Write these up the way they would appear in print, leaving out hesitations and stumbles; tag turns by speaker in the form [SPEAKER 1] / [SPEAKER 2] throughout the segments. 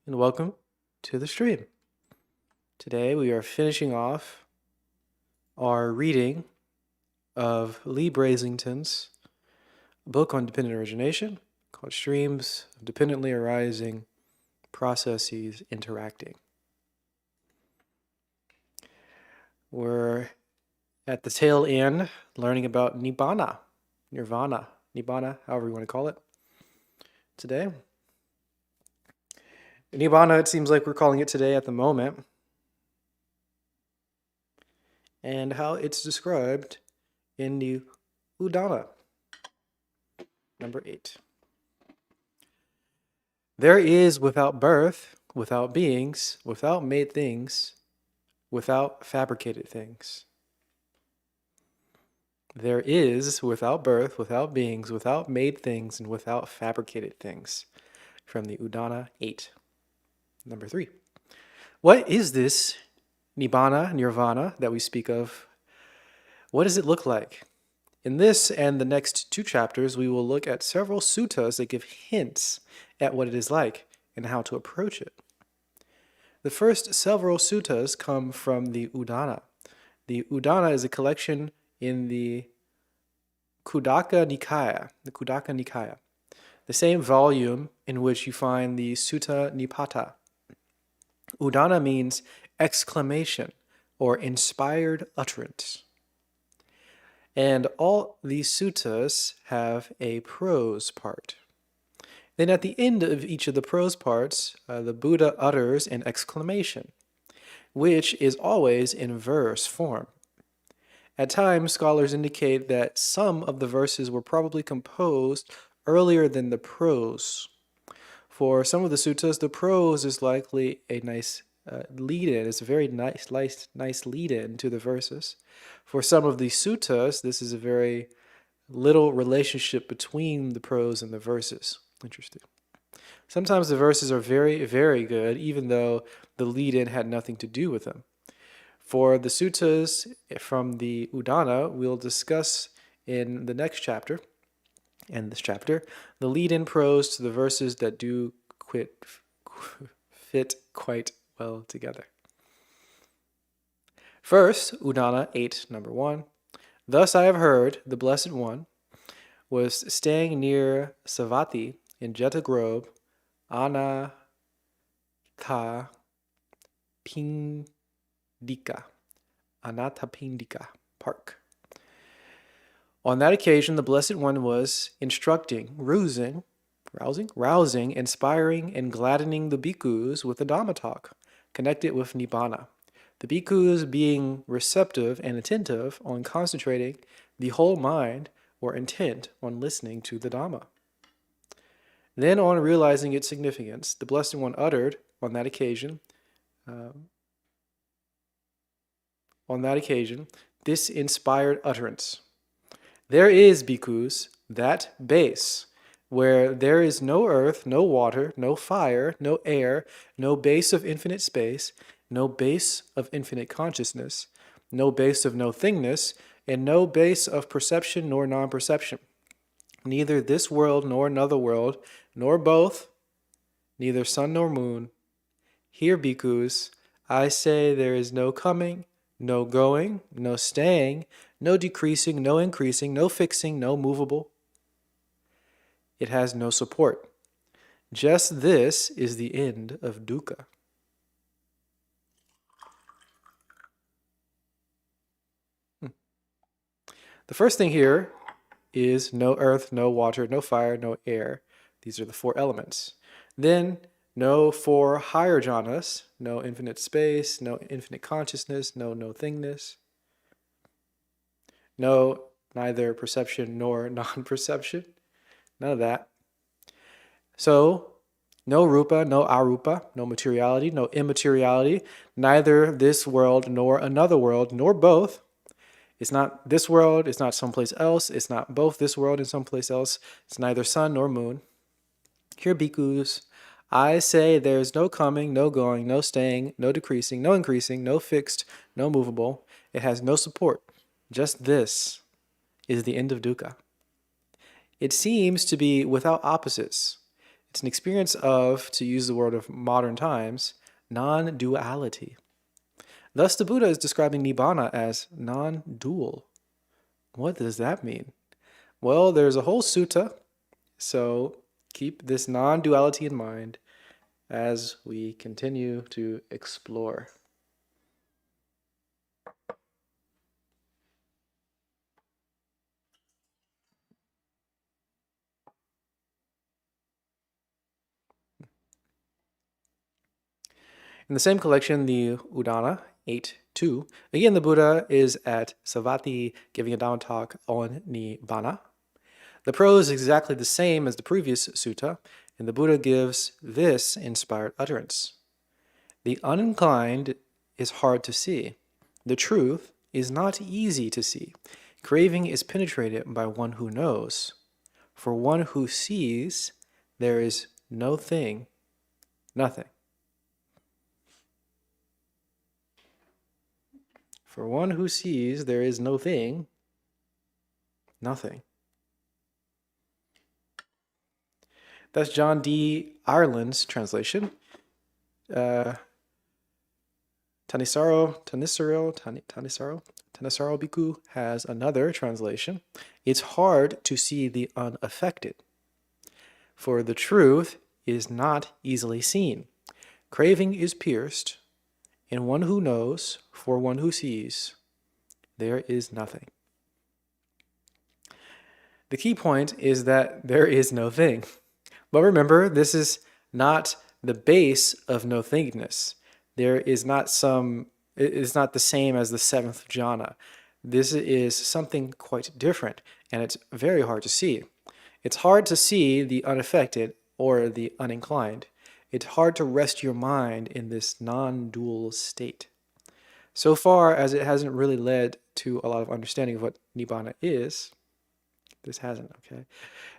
[SPEAKER 1] and welcome to the stream. Today we are finishing off our reading of Leigh Brasington's book on dependent origination called Streams of Dependently Arising Processes Interacting. We're at the tail end learning about Nirvana, however you want to call it, today. Nibbana, it seems like we're calling it today at the moment, and how it's described in the Udana, number 8. There is without birth, without beings, without made things, without fabricated things. There is without birth, without beings, without made things, and without fabricated things. From the Udana 8. Number 3. What is this Nibbana, Nirvana, that we speak of? What does it look like? In this and the next 2 chapters, we will look at several suttas that give hints at what it is like and how to approach it. The first several suttas come from the Udana. The Udana is a collection in the Khuddaka Nikaya, the same volume in which you find the Sutta Nipata. Udana means exclamation or inspired utterance. And all these suttas have a prose part. Then at the end of each of the prose parts, the Buddha utters an exclamation, which is always in verse form. At times, scholars indicate that some of the verses were probably composed earlier than the prose. For some of the suttas, the prose is likely a nice lead-in. It's a very nice lead-in to the verses. For some of the suttas, this is a very little relationship between the prose and the verses. Interesting. Sometimes the verses are very, very good, even though the lead-in had nothing to do with them. For the suttas from the Udana, we'll discuss in the next chapter, the lead-in prose to the verses that do fit quite well together. First, Udana 8, number 1. Thus I have heard the Blessed One was staying near Savatthi in Jeta Grove, Anathapindika Park. On that occasion, the Blessed One was instructing, rousing, inspiring, and gladdening the bhikkhus with the Dhamma talk, connected with Nibbana. The bhikkhus being receptive and attentive on concentrating the whole mind or intent on listening to the Dhamma. Then on realizing its significance, the Blessed One uttered on that occasion, this inspired utterance. There is, bhikkhus, that base where there is no earth, no water, no fire, no air, no base of infinite space, no base of infinite consciousness, no base of no thingness, and no base of perception nor non-perception. Neither this world nor another world, nor both, neither sun nor moon. Here, bhikkhus, I say there is no coming, no going, no staying, no decreasing, no increasing, no fixing, no movable. It has no support. Just this is the end of dukkha. The first thing here is no earth, no water, no fire, no air. These are the 4 elements. Then no 4 higher jhanas, no infinite space, no infinite consciousness, no thingness. No, neither perception nor non-perception. None of that. So, no rupa, no arupa, no materiality, no immateriality, neither this world nor another world, nor both. It's not this world, it's not someplace else, it's not both this world and someplace else, it's neither sun nor moon. Here, bhikkhus, I say there is no coming, no going, no staying, no decreasing, no increasing, no fixed, no movable. It has no support. Just this is the end of dukkha. It seems to be without opposites. It's an experience of, to use the word of modern times, non-duality. Thus, the Buddha is describing Nibbana as non-dual. What does that mean? Well, there's a whole sutta, so keep this non-duality in mind as we continue to explore. In the same collection, the Udana 8.2, again the Buddha is at Savatthi giving a Dhamma talk on Nibbana. The prose is exactly the same as the previous sutta, and the Buddha gives this inspired utterance. The uninclined is hard to see. The truth is not easy to see. Craving is penetrated by one who knows. For one who sees, there is no thing, nothing. For one who sees, there is no thing, nothing. That's John D. Ireland's translation. Tanisaro Bhikkhu has another translation. It's hard to see the unaffected, for the truth is not easily seen. Craving is pierced, and one who knows, for one who sees, there is nothing. The key point is that there is no thing. But remember, this is not the base of no thingness. There is not it is not the same as the seventh jhana. This is something quite different, and it's very hard to see. It's hard to see the unaffected or the uninclined. It's hard to rest your mind in this non-dual state. So far as it hasn't really led to a lot of understanding of what Nibbana is, this hasn't, okay?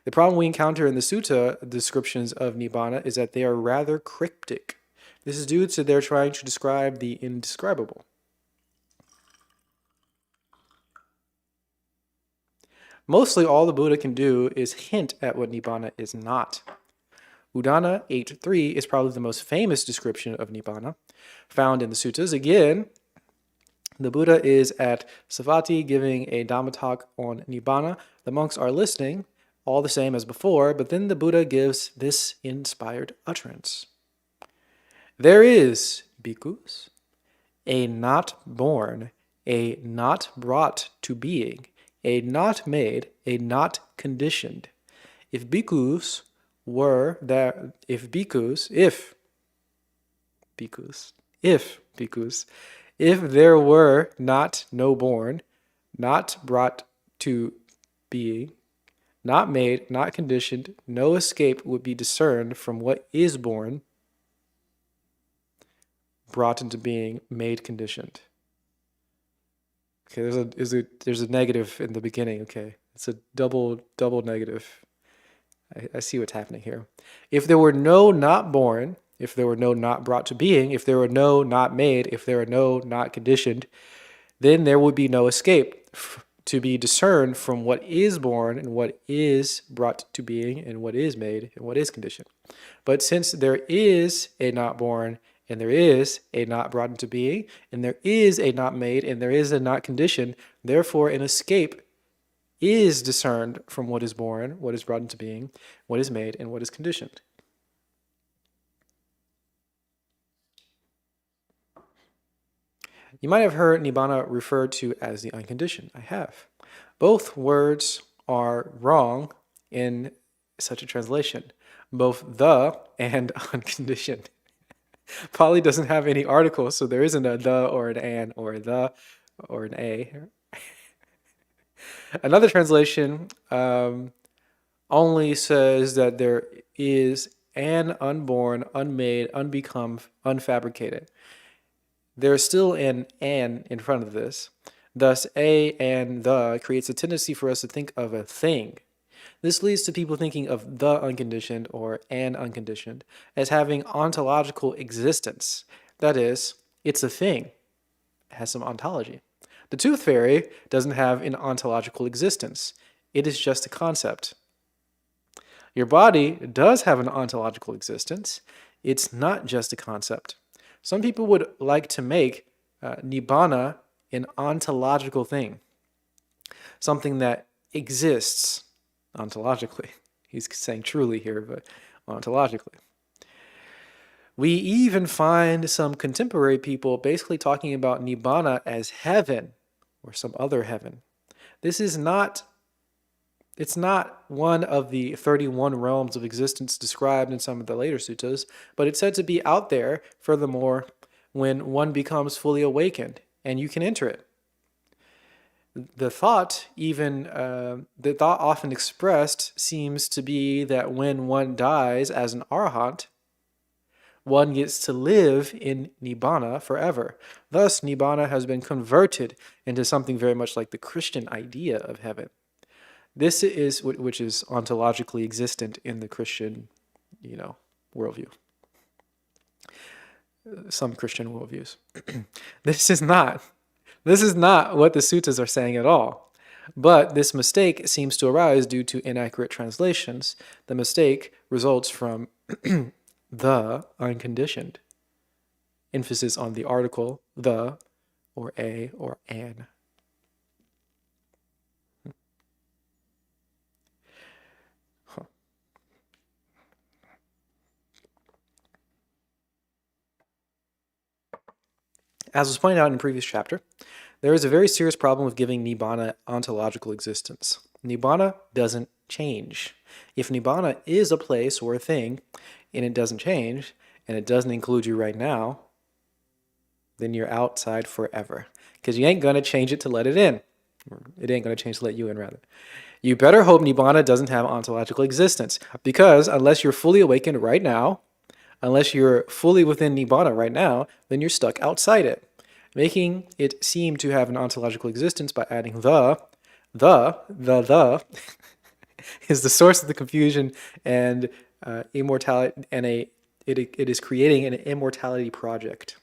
[SPEAKER 1] The problem we encounter in the sutta descriptions of Nibbana is that they are rather cryptic. This is due to their trying to describe the indescribable. Mostly all the Buddha can do is hint at what Nibbana is not. Udana 8.3 is probably the most famous description of Nibbana, found in the suttas. Again, the Buddha is at Savatthi giving a Dhamma talk on Nibbana. The monks are listening, all the same as before, but then the Buddha gives this inspired utterance. There is, bhikkhus, a not born, a not brought to being, a not made, a not conditioned. If bhikkhus, if there were not no born, not brought to being, not made, not conditioned, no escape would be discerned from what is born, brought into being, made, conditioned. Okay, there's a negative in the beginning. Okay, it's a double negative. I see what's happening here. If there were no not born, if there were no not brought to being, if there were no not made, if there were no not conditioned, then there would be no escape to be discerned from what is born and what is brought to being and what is made and what is conditioned. But since there is a not born and there is a not brought into being and there is a not made and there is a not conditioned, therefore an escape is discerned from what is born, what is brought into being, what is made, and what is conditioned. You might have heard Nibbana referred to as the unconditioned. I have. Both words are wrong in such a translation. Both the and unconditioned. Pali doesn't have any articles, so there isn't a the or an and or a the or an a. Another translation only says that there is an unborn, unmade, unbecome, unfabricated. There's still an in front of this. Thus, a and the creates a tendency for us to think of a thing. This leads to people thinking of the unconditioned or an unconditioned as having ontological existence. That is, it's a thing. It has some ontology. The tooth fairy doesn't have an ontological existence. It is just a concept. Your body does have an ontological existence. It's not just a concept. Some people would like to make nibbana an ontological thing, something that exists ontologically. He's saying truly here, but ontologically. We even find some contemporary people basically talking about nibbana as heaven or some other heaven. This is not, it's not one of the 31 realms of existence described in some of the later suttas, but it's said to be out there, furthermore, when one becomes fully awakened and you can enter it. The thought often expressed seems to be that when one dies as an arahant, one gets to live in nibbana forever. Thus, nibbana has been converted into something very much like the Christian idea of heaven. This is which is ontologically existent in the Christian, worldview. Some Christian worldviews. This is not what the suttas are saying at all. But this mistake seems to arise due to inaccurate translations. The mistake results from the unconditioned. Emphasis on the article the, or a, or an. As was pointed out in the previous chapter, there is a very serious problem with giving nibbana ontological existence. Nibbana doesn't change. If nibbana is a place or a thing, and it doesn't change, and it doesn't include you right now, then you're outside forever. Because you ain't going to change it to let it in. Or it ain't going to change to let you in, rather. You better hope nibbana doesn't have ontological existence. Because unless you're fully awakened right now, unless you're fully within nibbana right now, then you're stuck outside it. Making it seem to have an ontological existence by adding the is the source of the confusion and immortality, and it is creating an immortality project.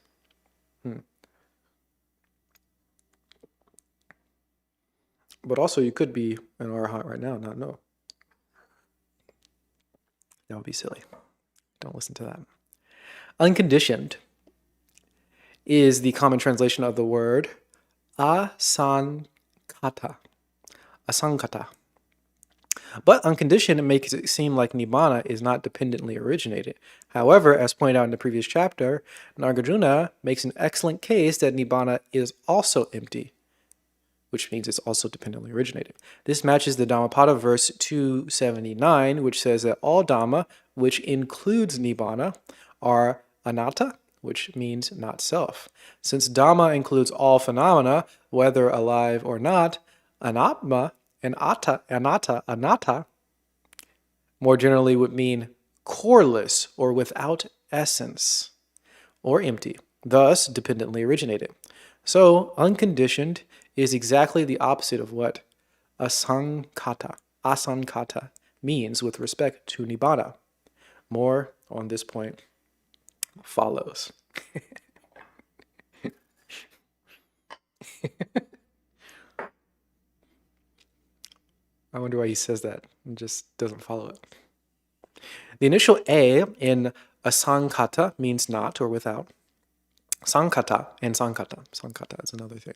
[SPEAKER 1] But also, you could be an arahant right now and not know. That would be silly. Don't listen to that. Unconditioned is the common translation of the word asankata. Asankata. But unconditioned makes it seem like nibbana is not dependently originated. However, as pointed out in the previous chapter, Nagarjuna makes an excellent case that nibbana is also empty, which means it's also dependently originated. This matches the Dhammapada verse 279, which says that all Dhamma, which includes nibbana, are anatta, which means not self. Since Dhamma includes all phenomena, whether alive or not, anatma and anatta, more generally would mean coreless or without essence, or empty, thus dependently originated. So, unconditioned is exactly the opposite of what asankata means with respect to nibbana. More on this point follows. I wonder why he says that. It just doesn't follow it. The initial A in asankata means not or without. Sankata and sankata. Sankata is another thing.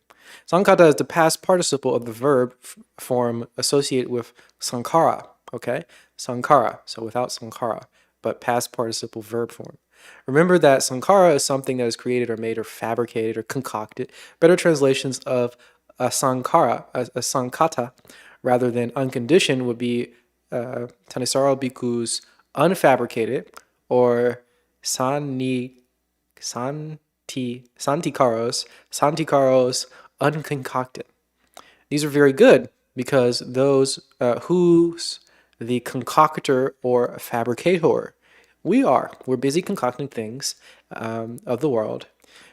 [SPEAKER 1] Sankata is the past participle of the verb form associated with sankhara. Okay? Sankhara. So without sankhara, but past participle verb form. Remember that sankhara is something that is created or made or fabricated or concocted. Better translations of a sankhara, a sankata, rather than unconditioned would be Thanissaro Bhikkhu's unfabricated or Santikaros unconcocted. These are very good because those who's the concoctor or fabricator. We're busy concocting things of the world.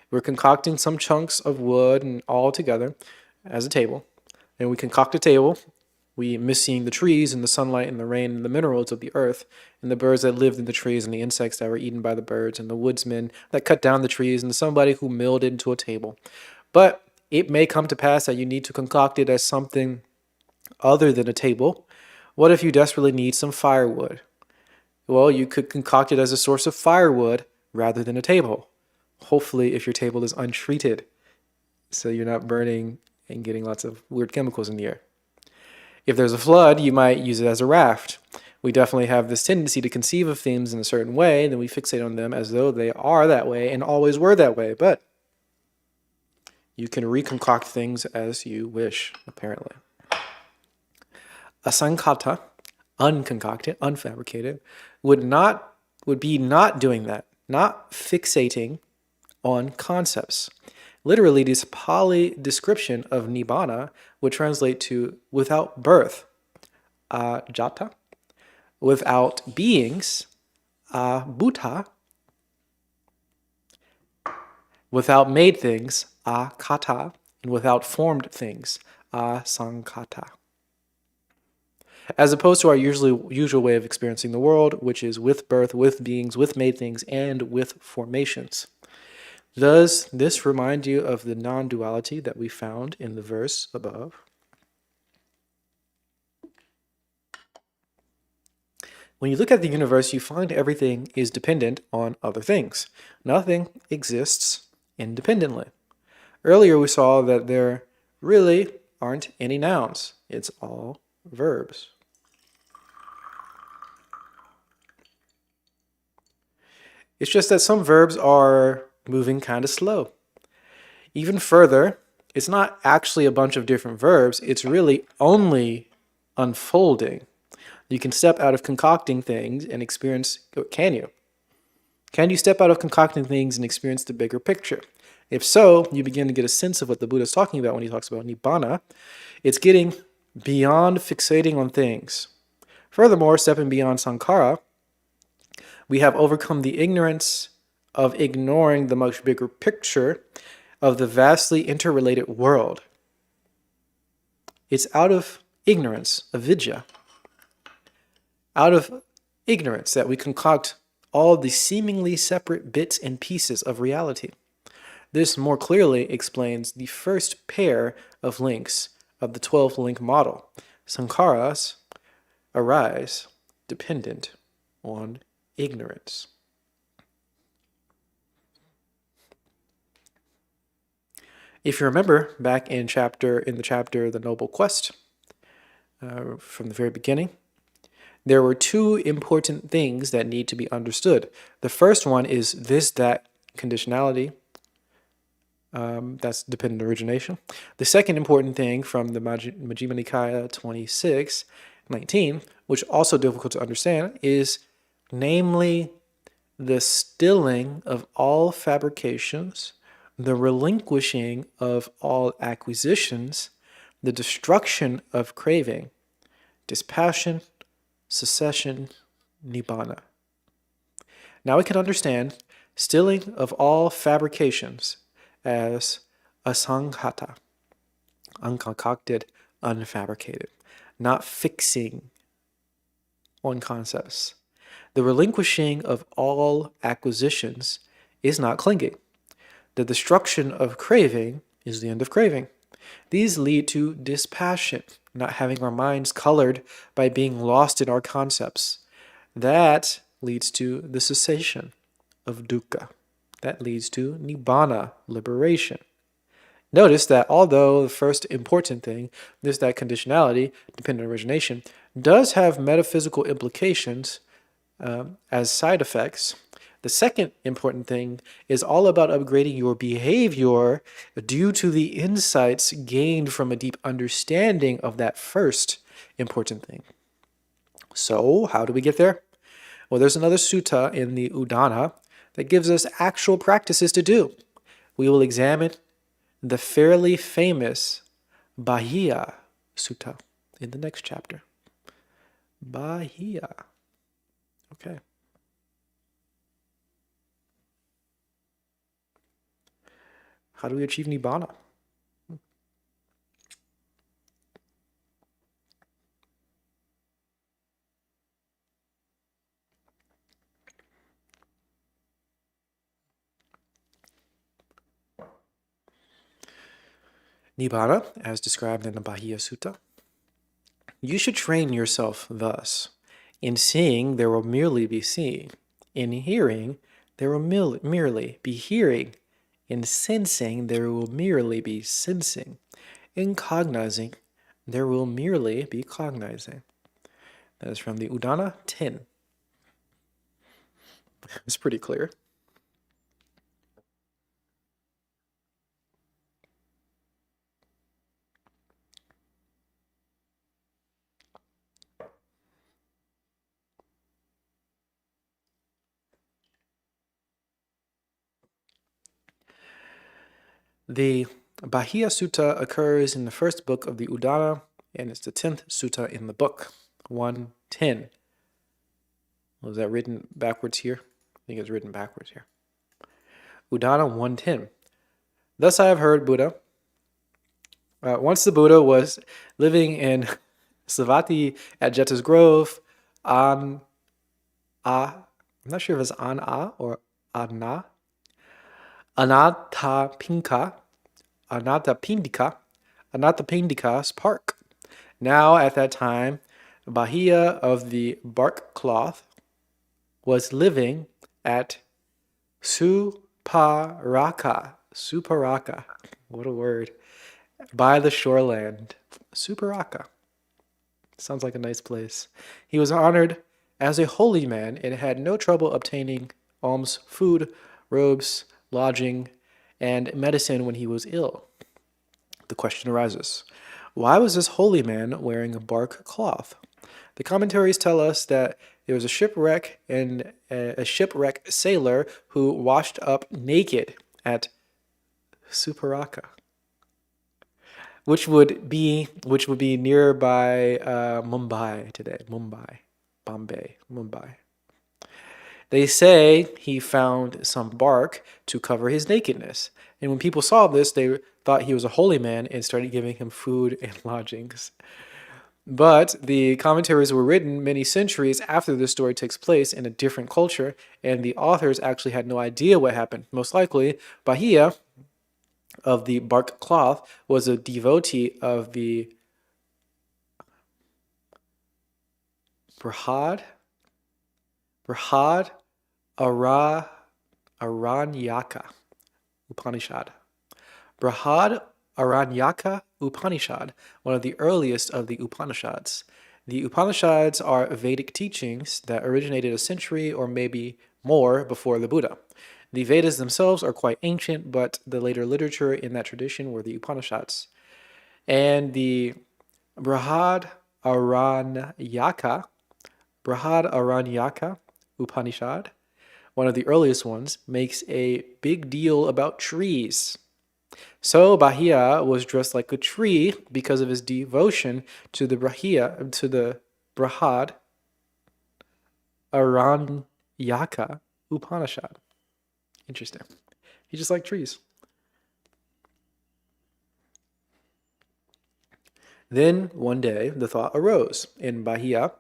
[SPEAKER 1] We're concocting some chunks of wood and all together as a table. And we concoct a table. We miss seeing the trees and the sunlight and the rain and the minerals of the earth and the birds that lived in the trees and the insects that were eaten by the birds and the woodsmen that cut down the trees and somebody who milled it into a table. But it may come to pass that you need to concoct it as something other than a table. What if you desperately need some firewood? Well, you could concoct it as a source of firewood rather than a table. Hopefully, if your table is untreated, so you're not burning and getting lots of weird chemicals in the air. If there's a flood, you might use it as a raft. We definitely have this tendency to conceive of things in a certain way, then we fixate on them as though they are that way and always were that way. But you can reconcoct things as you wish, apparently. Asankata, unconcocted, unfabricated, would be not doing that, not fixating on concepts. Literally, this Pali description of Nibbana would translate to without birth, jata, without beings, bhuta, without made things, kata, and without formed things, sankata. As opposed to our usual way of experiencing the world, which is with birth, with beings, with made things, and with formations. Does this remind you of the non-duality that we found in the verse above? When you look at the universe, you find everything is dependent on other things. Nothing exists independently. Earlier we saw that there really aren't any nouns. It's all verbs. It's just that some verbs are moving kind of slow. Even further, it's not actually a bunch of different verbs. It's really only unfolding. You can step out of concocting things and experience, can you? Can you step out of concocting things and experience the bigger picture? If so, you begin to get a sense of what the Buddha is talking about when he talks about Nibbana. It's getting beyond fixating on things. Furthermore, stepping beyond sankhara, we have overcome the ignorance of ignoring the much bigger picture of the vastly interrelated world. It's out of ignorance, avidya, out of ignorance that we concoct all the seemingly separate bits and pieces of reality. This more clearly explains the first pair of links of the 12-link model. Sankharas arise dependent on ignorance. If you remember back in the chapter The Noble Quest, from the very beginning, there were two important things that need to be understood. The first one is that conditionality. That's dependent origination. The second important thing from the Majjhima Nikaya 26:19, which is also difficult to understand, is namely the stilling of all fabrications, the relinquishing of all acquisitions, the destruction of craving, dispassion, cessation, nibbana. Now we can understand stilling of all fabrications as asanghata, unconcocted, unfabricated, not fixing on concepts. The relinquishing of all acquisitions is not clinging. The destruction of craving is the end of craving. These lead to dispassion, not having our minds colored by being lost in our concepts. That leads to the cessation of dukkha. That leads to nibbana, liberation. Notice that although the first important thing, that conditionality, dependent origination, does have metaphysical implications as side effects, the second important thing is all about upgrading your behavior due to the insights gained from a deep understanding of that first important thing. So, how do we get there? Well, there's another sutta in the Udana that gives us actual practices to do. We will examine the fairly famous Bahia Sutta in the next chapter. Bahia. Okay. How do we achieve Nibbana? Nibbana, as described in the Bahia Sutta. You should train yourself thus. In seeing, there will merely be seeing. In hearing, there will merely be hearing. In sensing, there will merely be sensing. In cognizing, there will merely be cognizing. That is from the Udana 10. It's pretty clear. The Bahia Sutta occurs in the first book of the Udana, and it's the 10th sutta in the book, 110. Was that written backwards here? I think it's written backwards here. Udana 110. Thus I have heard Buddha. Once the Buddha was living in Savatthi at Jeta's Grove, I'm not sure if it's or Anna, Anathapindika, Anathapindika's park. Now at that time, Bahia of the bark cloth was living at Suparaka, what a word, by the shoreland. Suparaka. Sounds like a nice place. He was honored as a holy man and had no trouble obtaining alms, food, robes, lodging, and medicine when he was ill. The question arises, why was this holy man wearing a bark cloth? The commentaries tell us that there was a shipwreck and a shipwrecked sailor who washed up naked at Suparaka, which would be nearby Mumbai today. Mumbai. They say he found some bark to cover his nakedness. And when people saw this, they thought he was a holy man and started giving him food and lodgings. But the commentaries were written many centuries after this story takes place in a different culture, and the authors actually had no idea what happened. Most likely, Bahia of the bark cloth was a devotee of the Brahad Aranyaka Upanishad. Brahad Aranyaka Upanishad, one of the earliest of the Upanishads. The Upanishads are Vedic teachings that originated a century or maybe more before the Buddha. The Vedas themselves are quite ancient, but the later literature in that tradition were the Upanishads. And the Brahad Aranyaka Upanishad, one of the earliest ones, makes a big deal about trees. So Bahia was dressed like a tree because of his devotion to the Brahad Aranyaka Upanishad. Interesting. He just liked trees. Then one day the thought arose in Bahia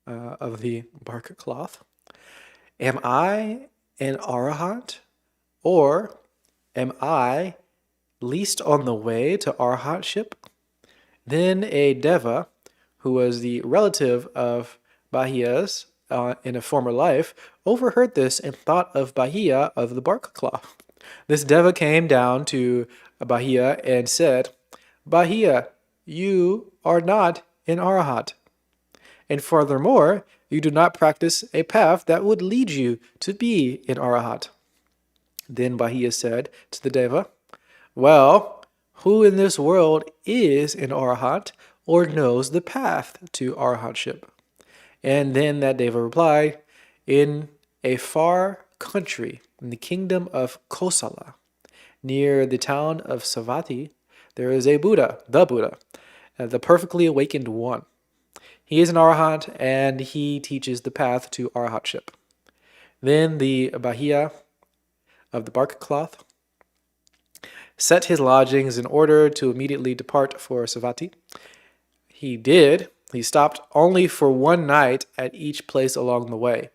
[SPEAKER 1] of the bark cloth, am I an arahant, or am I least on the way to arahantship? Then a deva, who was the relative of Bahia's in a former life, overheard this and thought of Bahia of the bark cloth. This deva came down to Bahia and said, Bahia, you are not an arahant. And furthermore, you do not practice a path that would lead you to be an arahant. Then Bahia said to the deva, well, who in this world is an arahant or knows the path to arahantship? And then that deva replied, in a far country, in the kingdom of Kosala, near the town of Savatthi, there is a Buddha, the perfectly awakened one. He is an arahant, and he teaches the path to arahantship. Then the Bahia of the bark cloth set his lodgings in order to immediately depart for Savatthi. He did. He stopped only for one night at each place along the way.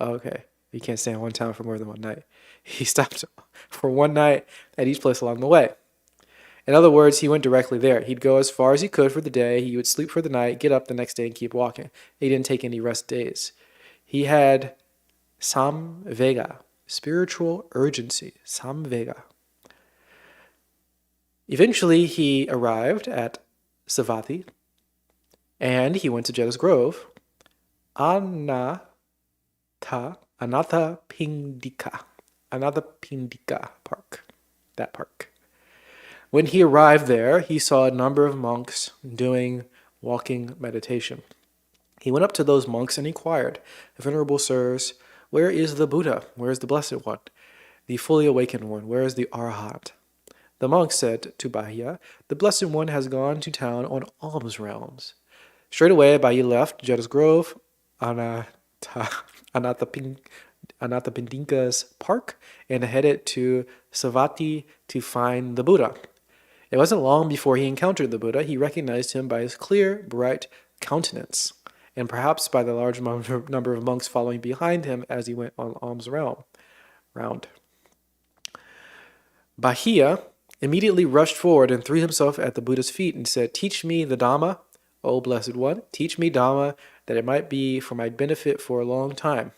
[SPEAKER 1] Okay. You can't stay in one town for more than one night. He stopped for one night at each place along the way. In other words, he went directly there. He'd go as far as he could for the day. He would sleep for the night, get up the next day, and keep walking. He didn't take any rest days. He had samvega, spiritual urgency, samvega. Eventually, he arrived at Savatthi, and he went to Jedda's Grove, Anatha Pindika Park, that park. When he arrived there, he saw a number of monks doing walking meditation. He went up to those monks and inquired, "Venerable sirs, where is the Buddha? Where is the Blessed One? The fully awakened one? Where is the Arhat?" The monks said to Bahia, "The Blessed One has gone to town on alms realms." Straight away, Bahia left Jedda's Grove, Anathapindika's park, and headed to Savatthi to find the Buddha. It wasn't long before he encountered the Buddha. He recognized him by his clear, bright countenance, and perhaps by the large number of monks following behind him as he went on alms round. Bahia immediately rushed forward and threw himself at the Buddha's feet and said, "Teach me the Dhamma, O Blessed One. Teach me Dhamma, that it might be for my benefit for a long time."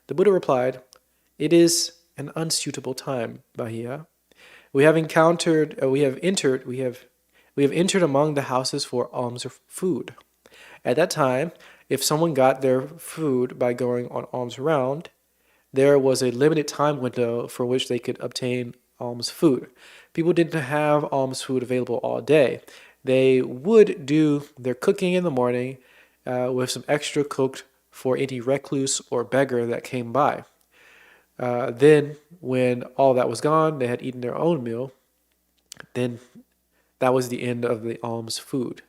[SPEAKER 1] The Buddha replied, "It is an unsuitable time, Bahia. We have entered among the houses for alms or food. At that time, if someone got their food by going on alms round, there was a limited time window for which they could obtain alms food. People didn't have alms food available all day. They would do their cooking in the morning with some extra cooked for any recluse or beggar that came by. Then, when all that was gone, they had eaten their own meal. Then that was the end of the alms food.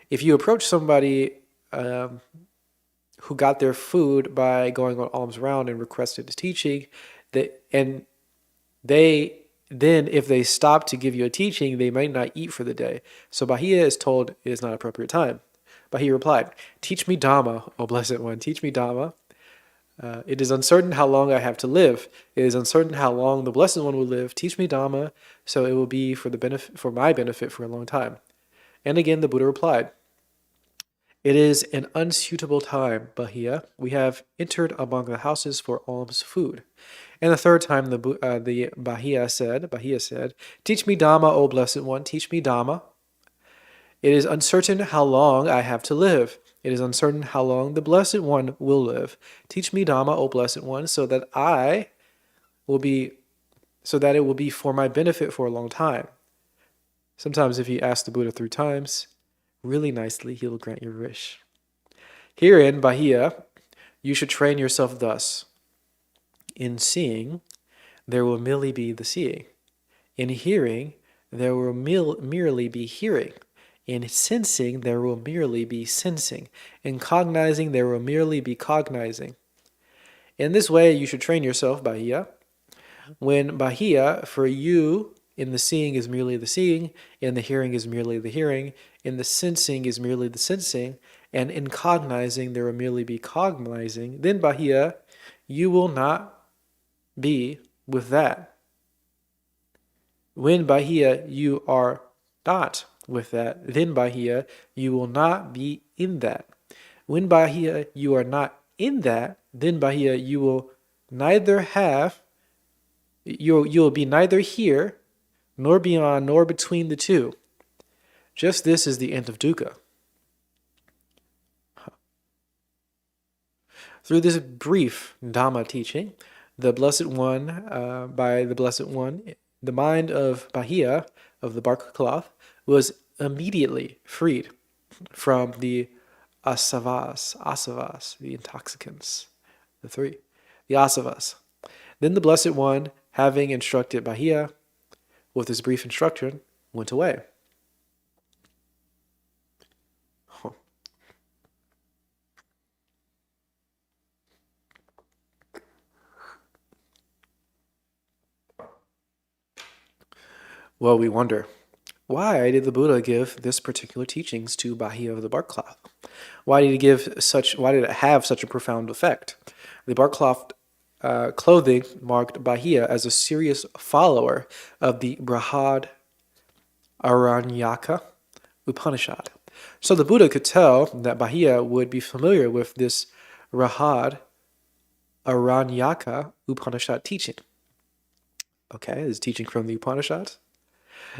[SPEAKER 1] If you approach somebody who got their food by going on alms round and requested a teaching, if they stop to give you a teaching, they might not eat for the day. So Bahia is told it is not appropriate time. Bahia replied, "Teach me Dhamma, O Blessed One, teach me Dhamma. It is uncertain how long I have to live. It is uncertain how long the Blessed One will live. Teach me Dhamma, so it will be for my benefit for a long time." And again the Buddha replied, "It is an unsuitable time, Bahia. We have entered among the houses for alms food." And the third time the Bahia said, "Teach me Dhamma, O Blessed One, teach me Dhamma. It is uncertain how long I have to live. It is uncertain how long the Blessed One will live. Teach me Dhamma, O Blessed One, so that it will be for my benefit for a long time." Sometimes if you ask the Buddha 3 times, really nicely, he will grant your wish. Herein, Bahia, you should train yourself thus. In seeing, there will merely be the seeing. In hearing, there will merely be hearing. In sensing, there will merely be sensing. In cognizing, there will merely be cognizing. In this way, you should train yourself, Bahia. When Bahia, for you, in the seeing is merely the seeing, in the hearing is merely the hearing, in the sensing is merely the sensing, and in cognizing, there will merely be cognizing, then, Bahia, you will not be with that. When, Bahia, you are not with that, then, Bahia, you will not be in that. When, Bahia, you are not in that, then, Bahia, you will be neither here nor beyond nor between the two. Just this is the end of dukkha. Through this brief Dhamma teaching, by the Blessed One, the mind of Bahia, of the bark cloth, was immediately freed from the asavas, the intoxicants, the asavas. Then the Blessed One, having instructed Bahia with this brief instruction, went away. Well, we wonder, why did the Buddha give this particular teachings to Bahia of the bark cloth? Why did it have such a profound effect? The bark cloth clothing marked Bahia as a serious follower of the Brahad Aranyaka Upanishad. So the Buddha could tell that Bahiya would be familiar with this Rahad Aranyaka Upanishad teaching. Okay, this is teaching from the Upanishads.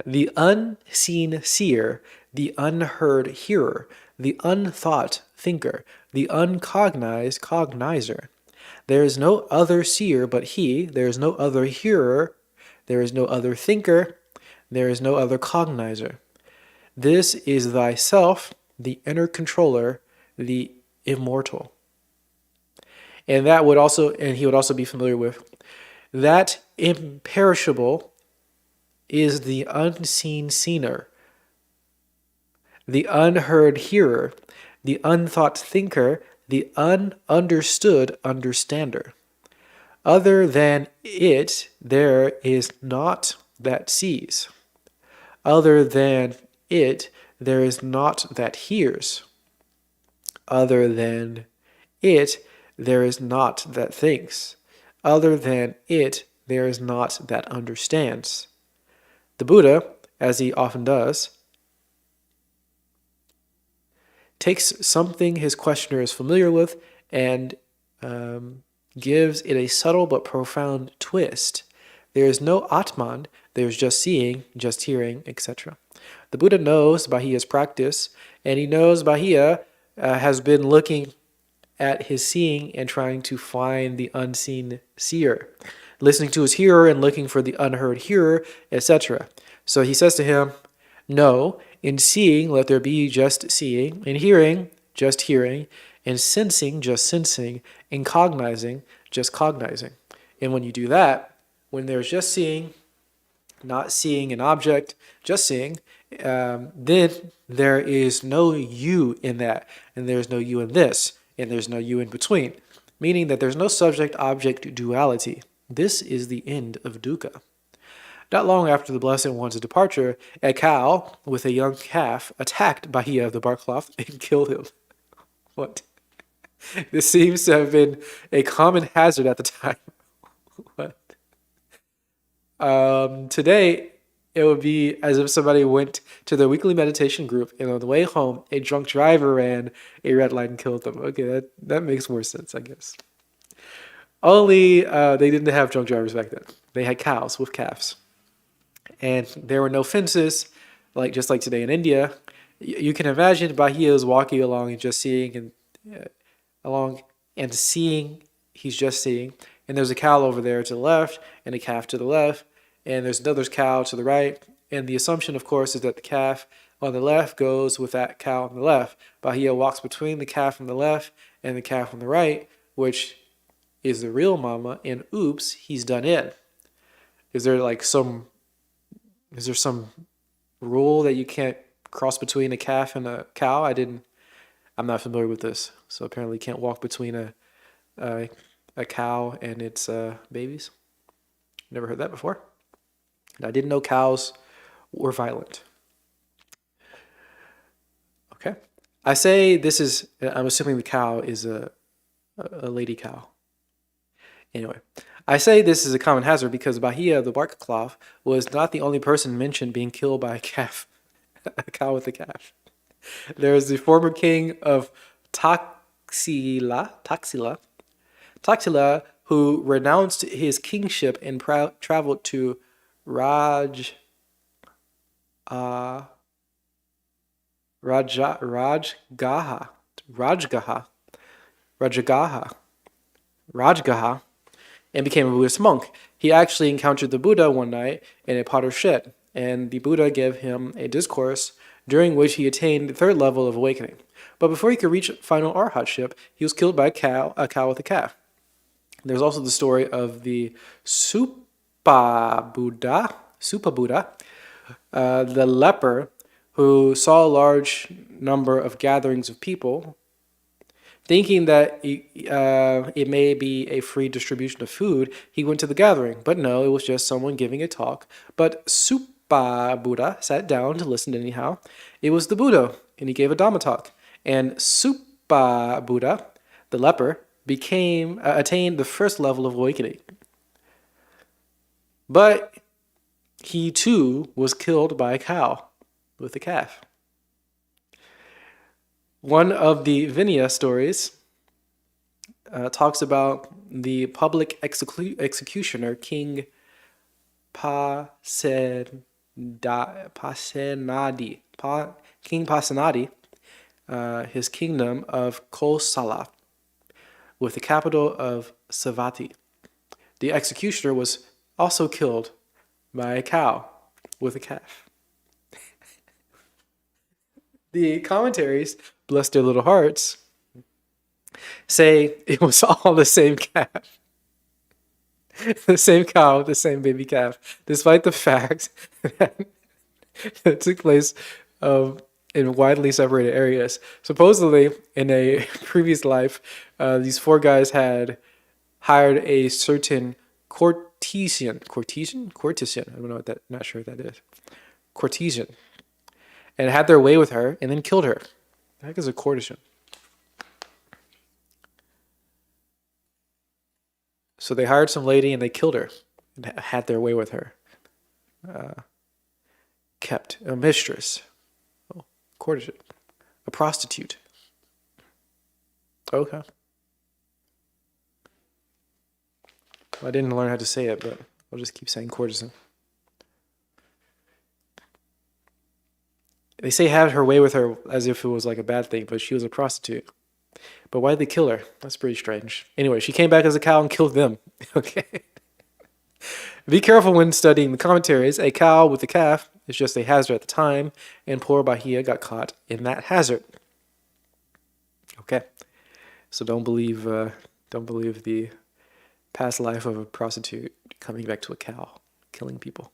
[SPEAKER 1] The unseen seer, the unheard hearer, the unthought thinker, the uncognized cognizer. There is no other seer but he, there is no other hearer, there is no other thinker, there is no other cognizer. This is thyself, the inner controller, the immortal. And he would also be familiar with that imperishable is the unseen seer, the unheard hearer, the unthought thinker, the ununderstood understander. Other than it, there is naught that sees. Other than it, there is naught that hears. Other than it, there is naught that thinks. Other than it, there is naught that understands. The Buddha, as he often does, takes something his questioner is familiar with and gives it a subtle but profound twist. There is no Atman, there is just seeing, just hearing, etc. The Buddha knows Bahiya's practice, and he knows Bahiya has been looking at his seeing and trying to find the unseen seer, listening to his hearer and looking for the unheard hearer, etc. So he says to him, no, in seeing, let there be just seeing, in hearing, just hearing, in sensing, just sensing, in cognizing, just cognizing. And when you do that, when there's just seeing, not seeing an object, just seeing, then there is no you in that, and there's no you in this, and there's no you in between, meaning that there's no subject-object duality. This is the end of dukkha. Not long after the Blessed One's departure, a cow with a young calf attacked Bahiya of the bark cloth and killed him. What? This seems to have been a common hazard at the time. What? Today, it would be as if somebody went to their weekly meditation group and on the way home, a drunk driver ran a red light and killed them. Okay, that makes more sense, I guess. Only they didn't have drunk drivers back then. They had cows with calves. And there were no fences, just like today in India. You can imagine Bahiya is walking along and just seeing seeing, he's just seeing. And there's a cow over there to the left and a calf to the left. And there's another cow to the right. And the assumption, of course, is that the calf on the left goes with that cow on the left. Bahiya walks between the calf on the left and the calf on the right, which is the real mama. And oops, he's done it. Is there some rule that you can't cross between a calf and a cow? I'm not familiar with this. So apparently you can't walk between a cow and its babies. Never heard that before. And I didn't know cows were violent. Okay. I say I'm assuming the cow is a lady cow. Anyway, I say this is a common hazard because Bahiya, the bark cloth, was not the only person mentioned being killed by a calf, a cow with a calf. There is the former king of Taxila, who renounced his kingship and traveled to Rajgaha, and became a Buddhist monk. He actually encountered the Buddha one night in a potter's shed, and the Buddha gave him a discourse during which he attained the third level of awakening. But before he could reach final arhatship, he was killed by a cow with a calf. There's also the story of the Supa Buddha, the leper, who saw a large number of gatherings of people, thinking that it may be a free distribution of food. He went to the gathering, but no, it was just someone giving a talk. But Supa Buddha sat down to listen anyhow. It was the Buddha, and he gave a Dhamma talk. And Supa Buddha, the leper, attained the first level of awakening. But he too was killed by a cow. with a calf. One of the Vinaya stories talks about the public executioner, King Pasenadi. King Pasenadi, his kingdom of Kosala, with the capital of Savatthi. The executioner was also killed by a cow with a calf. The commentaries, bless their little hearts, say it was all the same calf. The same cow, the same baby calf, despite the fact that it took place in widely separated areas. Supposedly, in a previous life, these four guys had hired a certain courtesan. I don't know what that. Not sure what that is. Courtesan, and had their way with her, and then killed her. The heck is a courtesan? So they hired some lady and they killed her, and had their way with her. Kept a mistress, courtesan, a prostitute. Okay. Well, I didn't learn how to say it, but I'll just keep saying courtesan. They say had her way with her as if it was like a bad thing, but she was a prostitute. But why did they kill her? That's pretty strange. Anyway, she came back as a cow and killed them. Okay. Be careful when studying the commentaries. A cow with a calf is just a hazard at the time, and poor Bahia got caught in that hazard. Okay. So don't believe the past life of a prostitute coming back to a cow, killing people.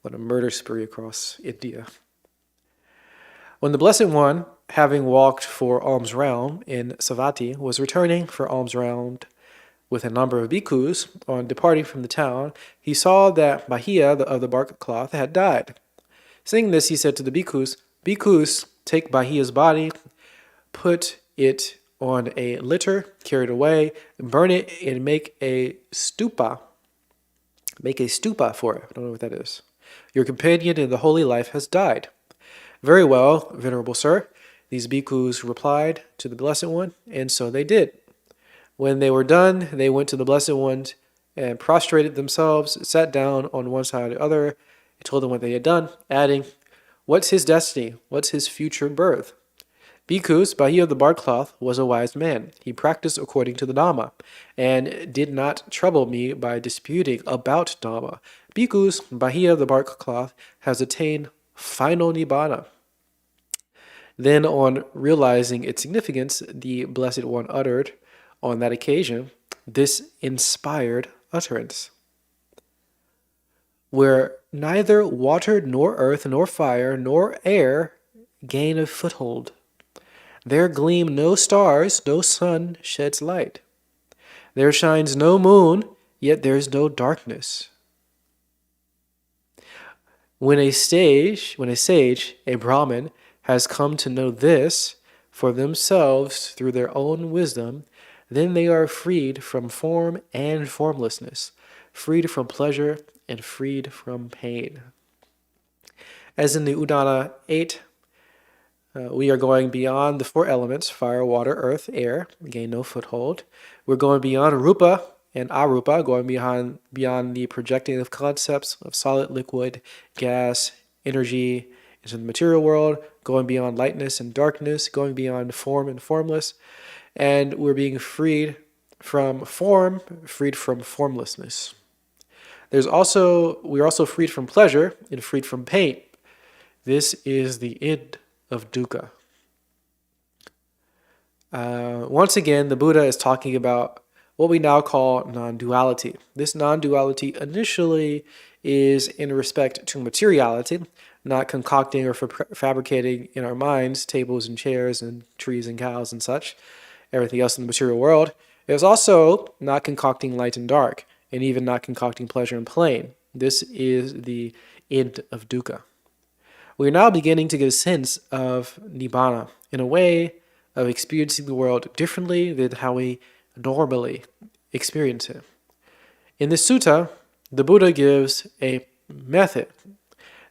[SPEAKER 1] What a murder spree across India. When the Blessed One, having walked for alms round in Savatthi, was returning for alms round with a number of bhikkhus, on departing from the town, he saw that Bahia of the bark cloth had died. Seeing this, he said to the bhikkhus, "Bhikkhus, take Bahia's body, put it on a litter, carry it away, burn it, and make a stupa. Make a stupa for it." I don't know what that is. "Your companion in the holy life has died." "Very well, venerable sir," these bhikkhus replied to the Blessed One, and so they did. When they were done, they went to the Blessed One and prostrated themselves, sat down on one side or the other, and told them what they had done, adding, "What's his destiny? What's his future birth?" Bhikkhus, Bahia of the bark cloth, was a wise man. He practiced according to the Dhamma, and did not trouble me by disputing about Dhamma. Bhikkhus, Bahia of the bark cloth, has attained final Nibbana. Then, on realizing its significance, the Blessed One uttered, on that occasion, this inspired utterance: "Where neither water nor earth nor fire nor air gain a foothold, there gleam no stars, no sun sheds light. There shines no moon, yet there is no darkness. When a sage, a Brahmin, has come to know this for themselves through their own wisdom, then they are freed from form and formlessness, freed from pleasure and freed from pain." As in the Udana 8, we are going beyond the four elements, fire, water, earth, air, gain no foothold. We're going beyond Rupa and Arupa, going beyond the projecting of concepts of solid, liquid, gas, energy into the material world, going beyond lightness and darkness, going beyond form and formless. And we're being freed from form, freed from formlessness. We're also freed from pleasure and freed from pain. This is the end of dukkha. Once again, the Buddha is talking about what we now call non-duality. This non-duality initially is in respect to materiality, not concocting or fabricating in our minds tables and chairs and trees and cows and such, everything else in the material world. It is also not concocting light and dark, and even not concocting pleasure and pain. This is the end of dukkha. We are now beginning to get a sense of Nibbana in a way of experiencing the world differently than how we normally experience it. In this sutta, the Buddha gives a method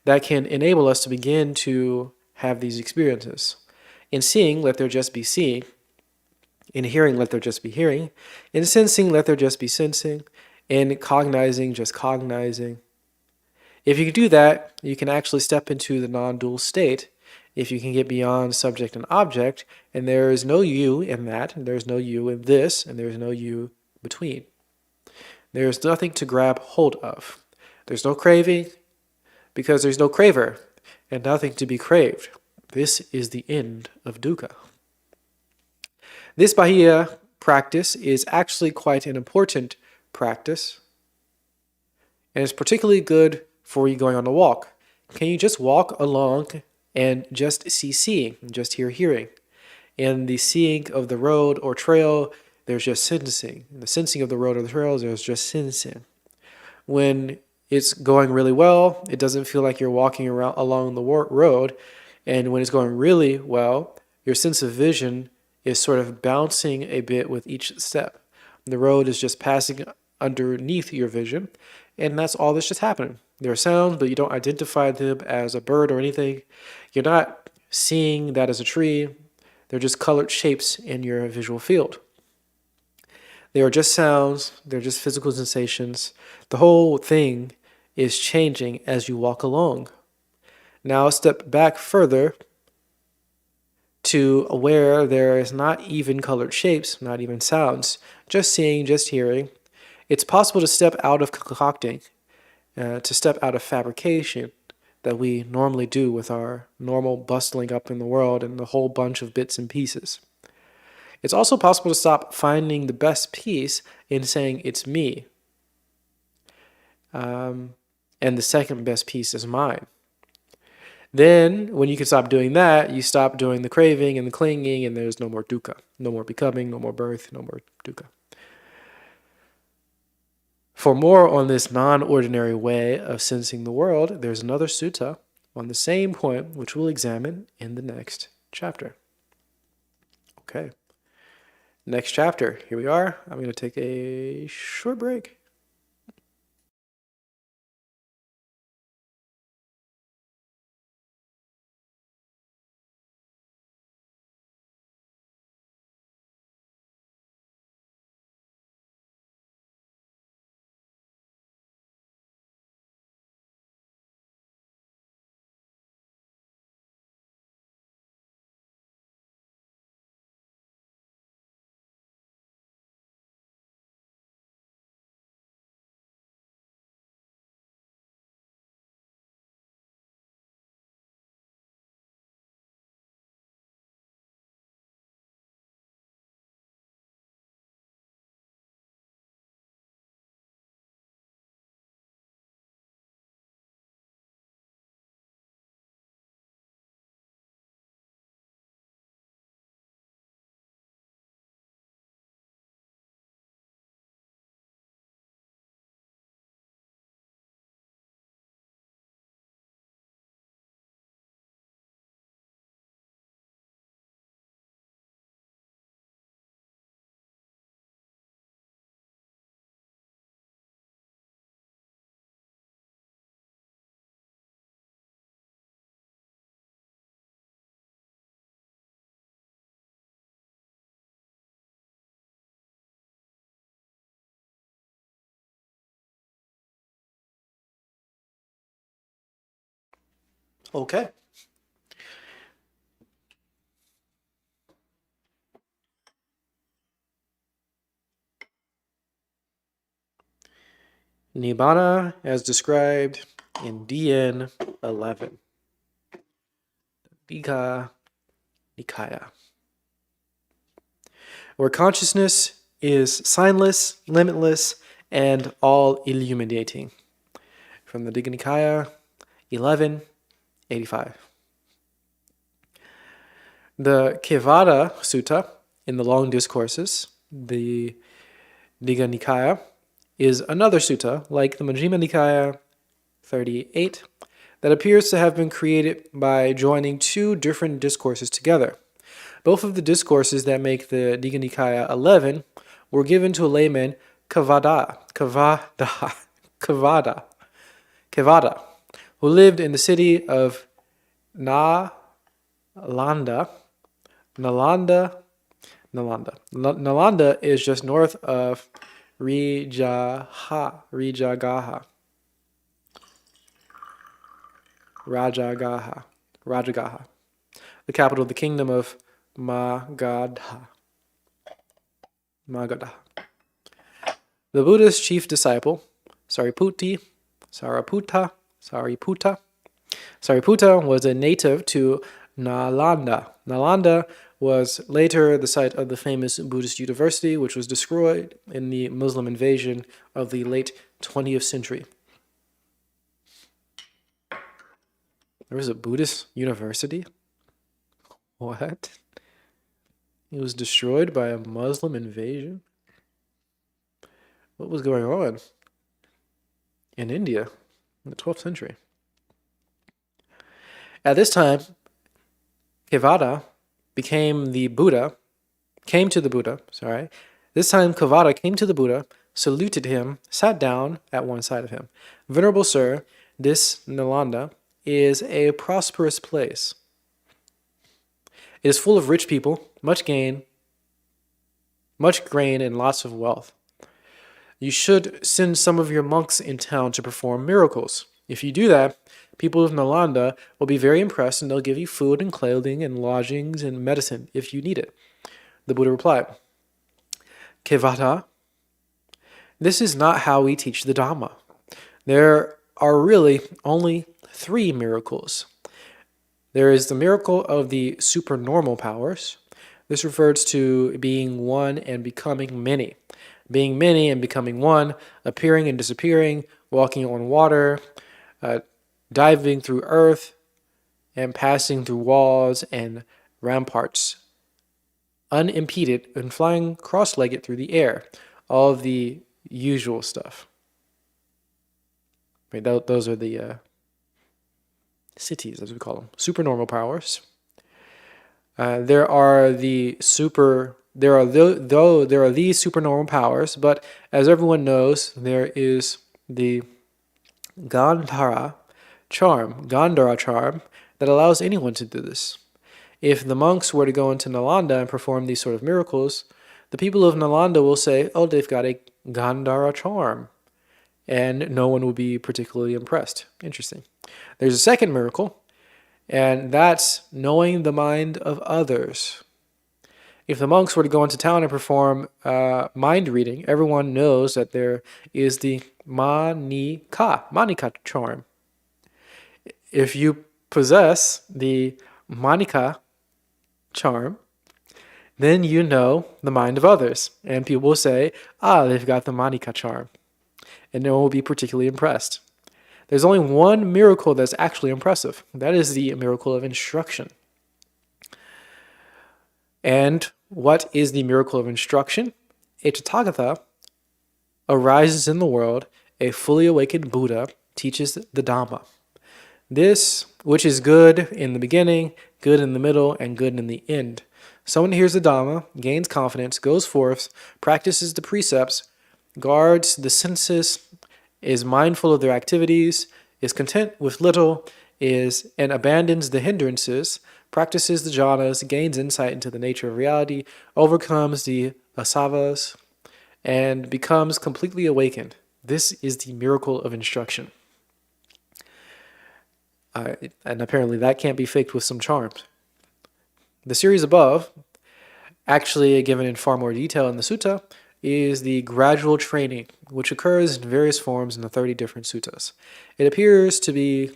[SPEAKER 1] that can enable us to begin to have these experiences. In seeing, let there just be seeing. In hearing, let there just be hearing. In sensing, let there just be sensing. In cognizing, just cognizing. If you can do that, you can actually step into the non-dual state. If you can get beyond subject and object, and there is no you in that, and there's no you in this, and there's no you between. There is nothing to grab hold of. There's no craving, because there's no craver, and nothing to be craved. This is the end of dukkha. This Bahia practice is actually quite an important practice, and it's particularly good for you going on a walk. Can you just walk along and just see seeing, and just hear hearing? In the seeing of the road or trail, there's just sensing. In the sensing of the road or the trails, there's just sensing. When it's going really well, it doesn't feel like you're walking around along the road. And when it's going really well, your sense of vision is sort of bouncing a bit with each step. The road is just passing underneath your vision, and that's all that's just happening. There are sounds, but you don't identify them as a bird or anything. You're not seeing that as a tree. They're just colored shapes in your visual field. They are just sounds. They're just physical sensations. The whole thing is changing as you walk along. Now step back further to where there is not even colored shapes, not even sounds, just seeing, just hearing. It's possible to step out of concocting, to step out of fabrication that we normally do with our normal bustling up in the world and the whole bunch of bits and pieces. It's also possible to stop finding the best piece in saying it's me, and the second best piece is mine. Then, when you can stop doing that, you stop doing the craving and the clinging, and there's no more dukkha, no more becoming, no more birth, no more dukkha. For more on this non-ordinary way of sensing the world, there's another sutta on the same point, which we'll examine in the next chapter. Okay. Next chapter. Here we are. I'm going to take a short break. Okay. Nibbana as described in DN 11. Digha Nikaya. Where consciousness is signless, limitless, and all illuminating. From the Digha Nikaya 1185. The Kevada Sutta in the Long Discourses, the Digha Nikaya, is another sutta like the Majjhima Nikaya 38 that appears to have been created by joining two different discourses together. Both of the discourses that make the Digha Nikaya 11 were given to a layman Kevada, who lived in the city of Nalanda, Nalanda, Nalanda is just north of Rajagaha, the capital of the kingdom of Magadha. Magadha. The Buddha's chief disciple, Sariputta, was a native to Nalanda. Nalanda was later the site of the famous Buddhist university, which was destroyed in the Muslim invasion of the late 20th century. There was a Buddhist university? What? It was destroyed by a Muslim invasion? What was going on in India in the 12th century? At this time, Kevada came to the Buddha. This time Kevada came to the Buddha, saluted him, sat down at one side of him. Venerable sir, this Nalanda is a prosperous place. It is full of rich people, much grain, and lots of wealth. You should send some of your monks in town to perform miracles. If you do that, people of Nalanda will be very impressed and they'll give you food and clothing and lodgings and medicine if you need it. The Buddha replied, Kevada, this is not how we teach the Dhamma. There are really only 3 miracles. There is the miracle of the supernormal powers. This refers to being one and becoming many. Being many and becoming one, appearing and disappearing, walking on water, diving through earth, and passing through walls and ramparts, unimpeded and flying cross-legged through the air. All of the usual stuff. Right, those are the cities, as we call them, supernormal powers. There are these supernormal powers, but as everyone knows, there is the Gandhara charm that allows anyone to do this. If the monks were to go into Nalanda and perform these sort of miracles, the people of Nalanda will say, oh, they've got a Gandhara charm, and no one will be particularly impressed. Interesting. There's a second miracle, and that's knowing the mind of others. If the monks were to go into town and perform mind reading, everyone knows that there is the Manika charm. If you possess the Manika charm, then you know the mind of others. And people will say, they've got the Manika charm. And no one will be particularly impressed. There's only one miracle that's actually impressive. That is the miracle of instruction. And what is the miracle of instruction? A Tathagata arises in the world, a fully awakened Buddha teaches the Dhamma. This, which is good in the beginning, good in the middle, and good in the end. Someone hears the Dhamma, gains confidence, goes forth, practices the precepts, guards the senses, is mindful of their activities, is content with little, and abandons the hindrances, practices the jhanas, gains insight into the nature of reality, overcomes the asavas, and becomes completely awakened. This is the miracle of instruction. And apparently that can't be faked with some charms. The series above, actually given in far more detail in the sutta, is the gradual training, which occurs in various forms in the 30 different suttas. It appears to be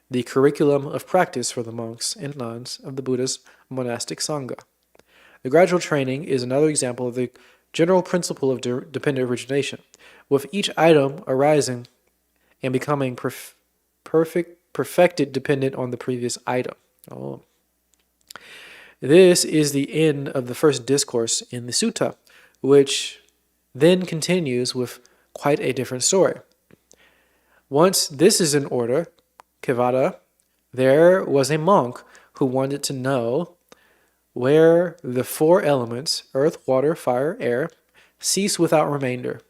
[SPEAKER 1] the curriculum of practice for the monks and nuns of the Buddha's monastic sangha. The gradual training is another example of the general principle of dependent origination, with each item arising and becoming perfected dependent on the previous item. This is the end of the first discourse in the sutta, which then continues with quite a different story. Once this is in order, Kevada, there was a monk who wanted to know where the 4 elements, earth, water, fire, air, cease without remainder.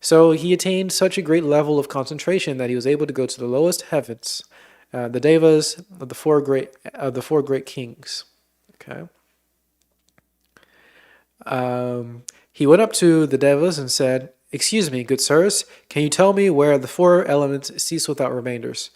[SPEAKER 1] So he attained such a great level of concentration that he was able to go to the lowest heavens, the devas of the four great kings. Okay. He went up to the devas and said, "Excuse me, good sirs, can you tell me where the four elements cease without remainders?"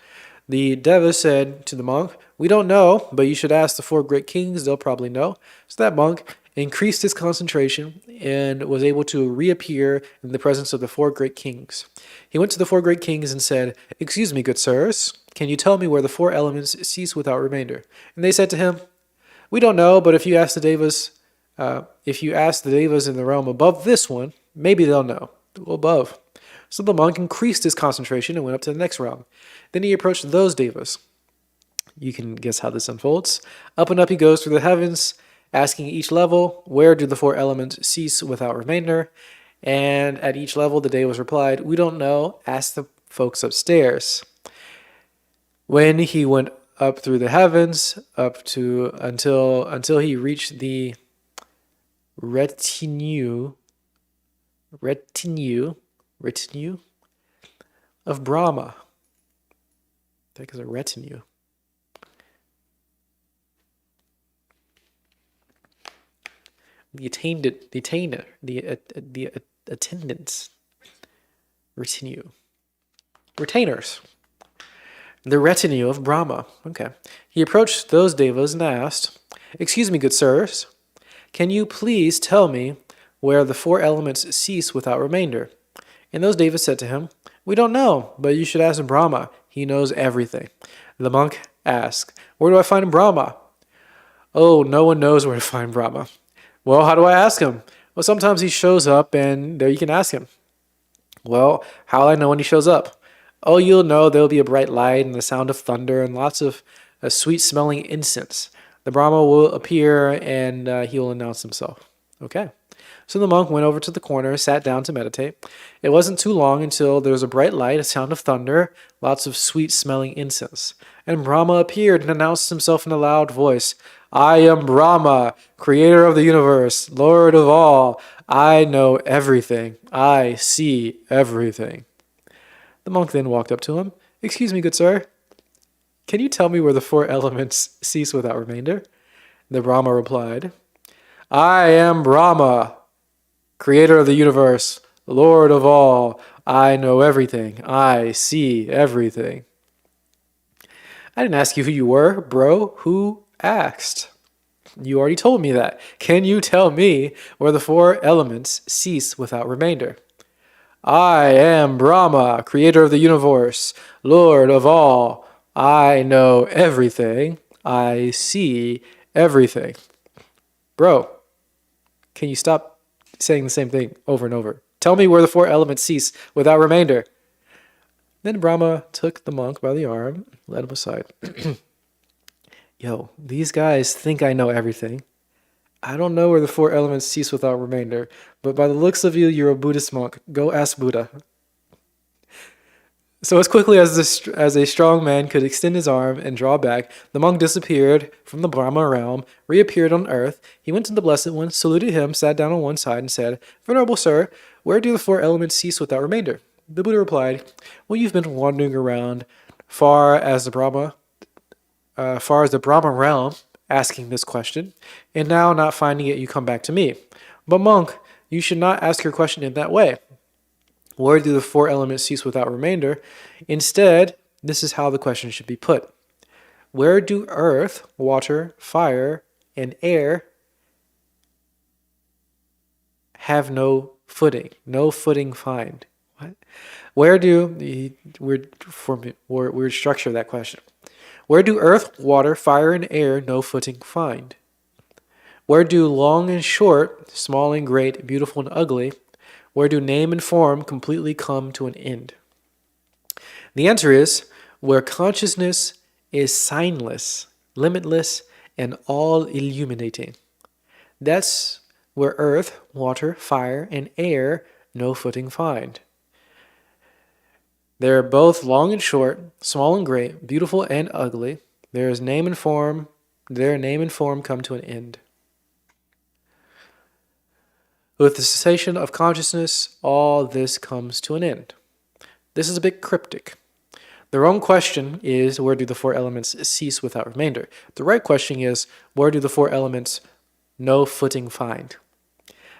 [SPEAKER 1] The devas said to the monk, "We don't know, but you should ask the four great kings, they'll probably know." So that monk increased his concentration and was able to reappear in the presence of the four great kings. He went to the four great kings and said, "Excuse me, good sirs, can you tell me where the four elements cease without remainder?" And they said to him, "We don't know, but if you ask the devas in the realm above this one, maybe they'll know." Above. So the monk increased his concentration and went up to the next realm. Then he approached those devas. You can guess how this unfolds. Up and up he goes through the heavens, asking each level, where do the four elements cease without remainder? And at each level, the devas replied, "We don't know. Ask the folks upstairs." When he went up through the heavens, until he reached the retinue of Brahma. That is a retinue. The attendants. Retinue. Retainers. The retinue of Brahma. Okay. He approached those devas and asked, "Excuse me, good sirs, can you please tell me where the four elements cease without remainder?" And those devas said to him, "We don't know, but you should ask Brahma. He knows everything." The monk asked, "Where do I find Brahma?" "Oh, no one knows where to find Brahma." "Well, how do I ask him?" "Well, sometimes he shows up and there you can ask him." "Well, how'll I know when he shows up?" "Oh, you'll know there'll be a bright light and the sound of thunder and lots of sweet-smelling incense. The Brahma will appear and he will announce himself." Okay. So the monk went over to the corner, sat down to meditate. It wasn't too long until there was a bright light, a sound of thunder, lots of sweet-smelling incense. And Brahma appeared and announced himself in a loud voice. "I am Brahma, creator of the universe, lord of all. I know everything. I see everything." The monk then walked up to him. "Excuse me, good sir, can you tell me where the four elements cease without remainder?" The Brahma replied, "I am Brahma, creator of the universe, lord of all. I know everything. I see everything." "I didn't ask you who you were, bro. Who asked?" "You already told me that. Can you tell me where the four elements cease without remainder?" "I am Brahma, creator of the universe, lord of all. I know everything. I see everything." Bro, can you stop saying the same thing over and over? Tell me where the four elements cease without remainder. Then Brahma took the monk by the arm, led him aside. "Yo, these guys think I know everything. I don't know where the four elements cease without remainder, but by the looks of you, you're a Buddhist monk. Go ask Buddha." So as quickly as a strong man could extend his arm and draw back, the monk disappeared from the Brahma realm, reappeared on earth. He went to the Blessed One, saluted him, sat down on one side, and said, "Venerable sir, where do the four elements cease without remainder?" The Buddha replied, "Well, you've been wandering around far as the Brahma realm, asking this question, and now not finding it, you come back to me. But monk, you should not ask your question in that way. Where do the four elements cease without remainder? Instead, this is how the question should be put. Where do earth, water, fire, and air have no footing find?" What? Weird structure of that question. Where do earth, water, fire, and air no footing find? Where do long and short, small and great, beautiful and ugly, where do name and form completely come to an end? The answer is where consciousness is signless, limitless, and all illuminating. That's where earth, water, fire, and air no footing find. They're both long and short, small and great, beautiful and ugly. Their name and form come to an end. With the cessation of consciousness, all this comes to an end. This is a bit cryptic. The wrong question is, where do the four elements cease without remainder? The right question is, where do the four elements no footing find?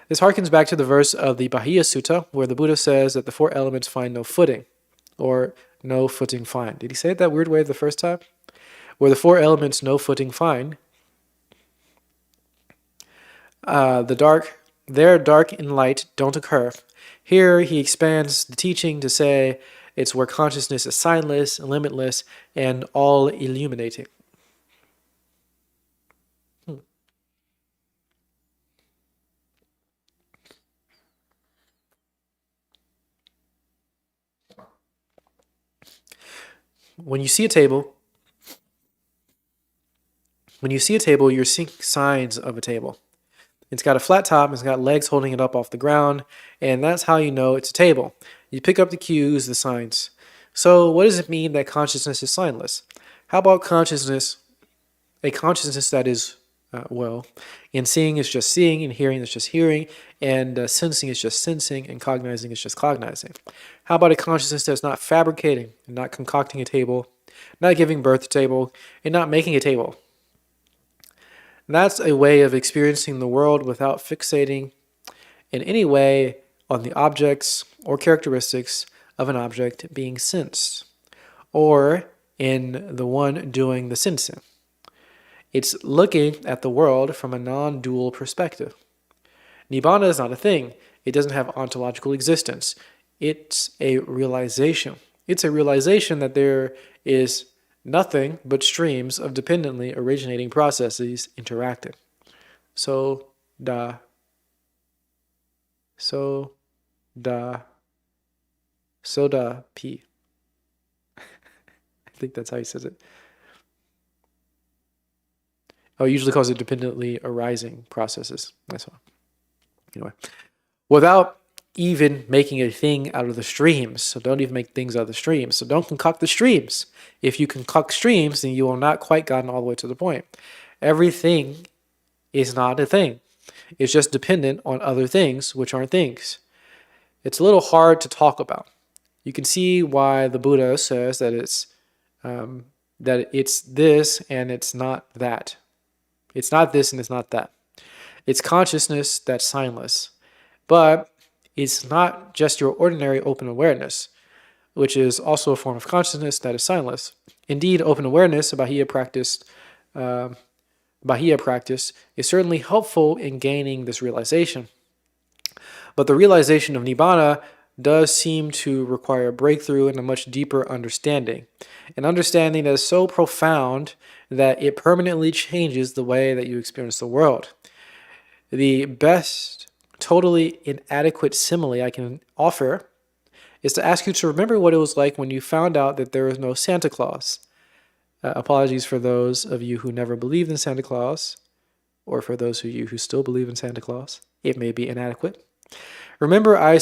[SPEAKER 1] This harkens back to the verse of the Bahia Sutta, where the Buddha says that the four elements find no footing, or no footing find. Did he say it that weird way the first time? Where the four elements no footing find, their dark and light don't occur. Here he expands the teaching to say it's where consciousness is signless, limitless, and all illuminating. When you see a table, you're seeing signs of a table. It's got a flat top, it's got legs holding it up off the ground, and that's how you know it's a table. You pick up the cues, the signs. So what does it mean that consciousness is signless? How about consciousness, a consciousness that is, and seeing is just seeing, and hearing is just hearing, and sensing is just sensing, and cognizing is just cognizing? How about a consciousness that's not fabricating, and not concocting a table, not giving birth to a table, and not making a table? That's a way of experiencing the world without fixating in any way on the objects or characteristics of an object being sensed, or in the one doing the sensing. It's looking at the world from a non-dual perspective. Nibbana is not a thing. It doesn't have ontological existence. It's a realization. It's a realization that there is nothing but streams of dependently originating processes interacting. So da, so da, so da, pi. I think that's how he says it. Oh, he usually calls it dependently arising processes. That's fine. Anyway, without even making a thing out of the streams. So don't even make things out of the streams. So don't concoct the streams. If you concoct streams, then you will not quite gotten all the way to the point. Everything is not a thing. It's just dependent on other things, which aren't things. It's a little hard to talk about. You can see why the Buddha says that it's this and it's not that. It's not this and it's not that. It's consciousness that's signless. But it's not just your ordinary open awareness, which is also a form of consciousness that is signless. Indeed, open awareness, a Bahia practice, is certainly helpful in gaining this realization. But the realization of Nibbana does seem to require a breakthrough and a much deeper understanding. An understanding that is so profound that it permanently changes the way that you experience the world. The best totally inadequate simile I can offer is to ask you to remember what it was like when you found out that there was no Santa Claus. Apologies for those of you who never believed in Santa Claus, or for those of you who still believe in Santa Claus. It may be inadequate. I remember I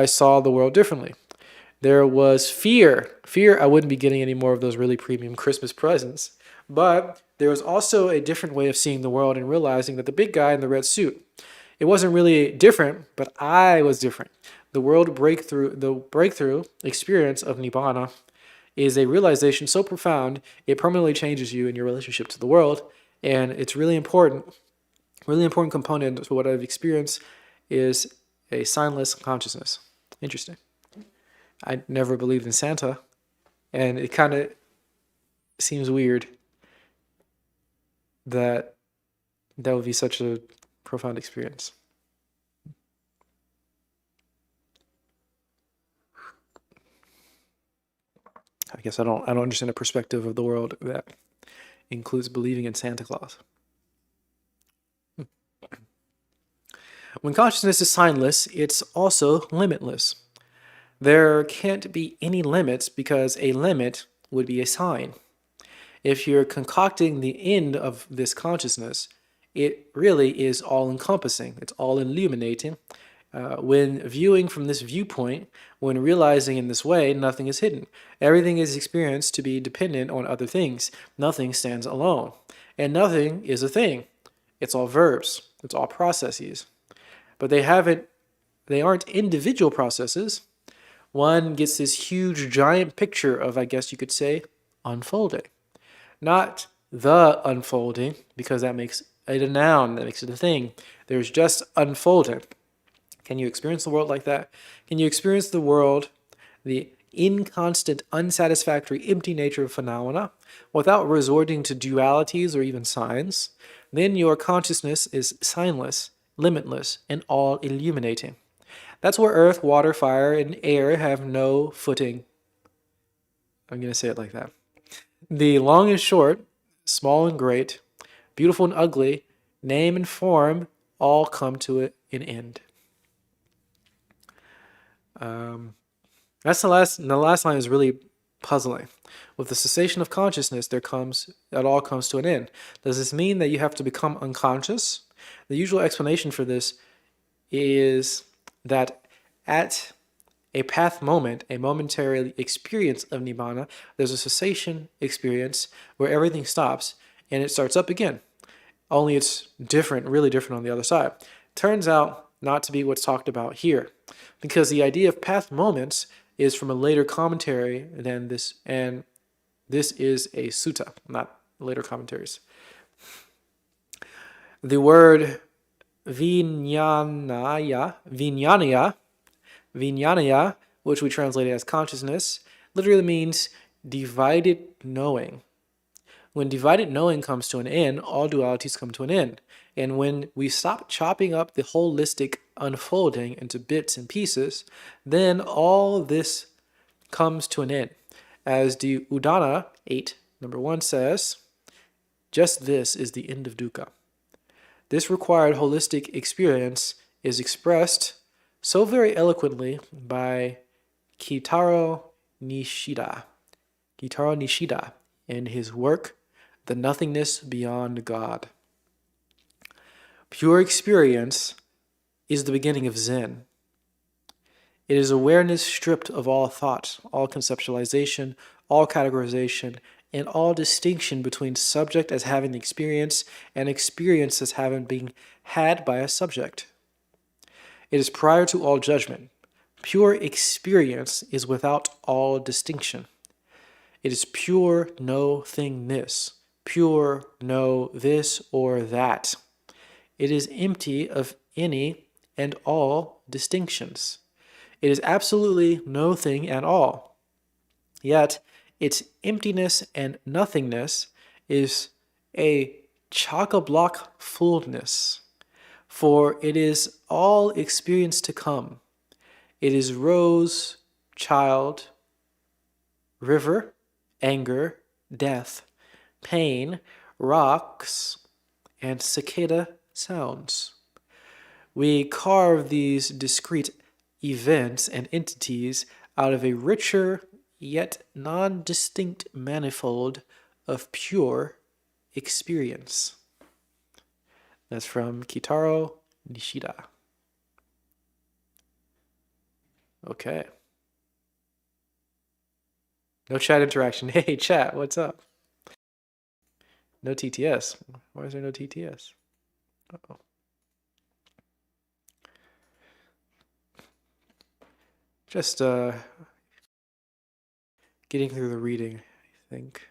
[SPEAKER 1] saw the world differently. There was fear. Fear I wouldn't be getting any more of those really premium Christmas presents. But there was also a different way of seeing the world and realizing that the big guy in the red suit, it wasn't really different, but I was different. The breakthrough experience of Nibbana is a realization so profound, it permanently changes you in your relationship to the world. And it's really important component to what I've experienced is a signless consciousness. Interesting. I never believed in Santa, and it kind of seems weird that would be such a profound experience. I guess I don't understand a perspective of the world that includes believing in Santa Claus. When consciousness is signless, it's also limitless. There can't be any limits because a limit would be a sign. If you're concocting the end of this consciousness, it really is all-encompassing. It's all-illuminating. When viewing from this viewpoint, when realizing in this way, nothing is hidden. Everything is experienced to be dependent on other things. Nothing stands alone. And nothing is a thing. It's all verbs. It's all processes. but they aren't individual processes. One gets this huge giant picture of, I guess you could say, unfolding. Not the unfolding, because that makes it a noun, that makes it a thing. There's just unfolding. Can you experience the world like that? Can you experience the world, the inconstant, unsatisfactory, empty nature of phenomena, without resorting to dualities or even signs? Then your consciousness is signless, limitless, and all illuminating. That's where earth, water, fire, and air have no footing. I'm going to say it like that. The long and short, small and great, beautiful and ugly, name and form all come to an end. That's the last. And the last line is really puzzling. With the cessation of consciousness, it all comes to an end. Does this mean that you have to become unconscious? The usual explanation for this is that at a path moment, a momentary experience of Nibbana, there's a cessation experience where everything stops and it starts up again. Only it's different, really different on the other side. Turns out not to be what's talked about here, because the idea of path moments is from a later commentary than this, and this is a sutta, not later commentaries. The word vijnanaya, which we translate as consciousness, literally means divided knowing. When divided knowing comes to an end, all dualities come to an end. And when we stop chopping up the holistic unfolding into bits and pieces, then all this comes to an end. As the Udana 8, number 1 says, just this is the end of dukkha. This required holistic experience is expressed so very eloquently by Kitaro Nishida in his work, The Nothingness Beyond God. Pure experience is the beginning of Zen. It is awareness stripped of all thought, all conceptualization, all categorization, and all distinction between subject as having experience and experience as having been had by a subject. It is prior to all judgment. Pure experience is without all distinction. It is pure no thingness, pure no this or that. It is empty of any and all distinctions. It is absolutely no thing at all. Yet, its emptiness and nothingness is a chock-a-block fullness, for it is all experience to come. It is rose, child, river, anger, death, pain, rocks, and cicada sounds. We carve these discrete events and entities out of a richer yet non-distinct manifold of pure experience. That's from Kitaro Nishida. Okay. No chat interaction. Hey, chat, what's up? No TTS. Why is there no TTS? Uh-oh. Just getting through the reading, I think.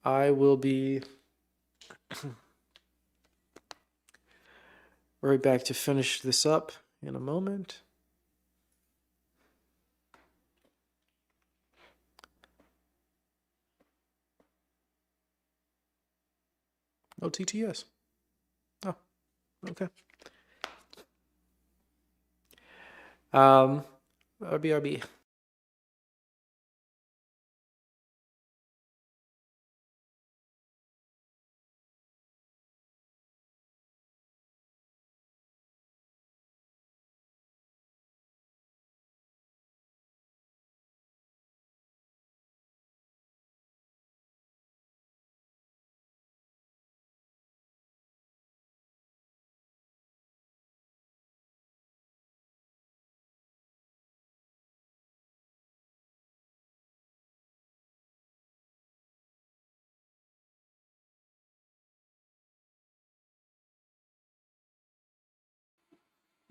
[SPEAKER 1] I will be right back to finish this up in a moment. No TTS. Oh, okay. RB.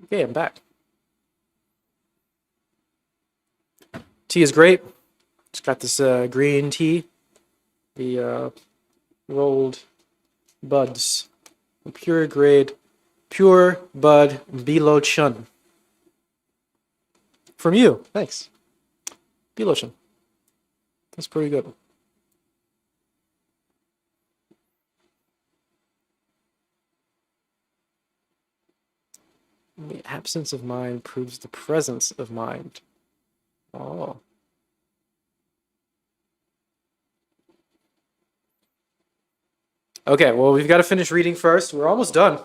[SPEAKER 1] Okay, I'm back. Tea is great. It's got this green tea, the rolled buds, pure grade, pure bud Bilochun. From you, thanks. Bilochun. That's pretty good. The absence of mind proves the presence of mind. Oh. Okay, well, we've got to finish reading first. We're almost done.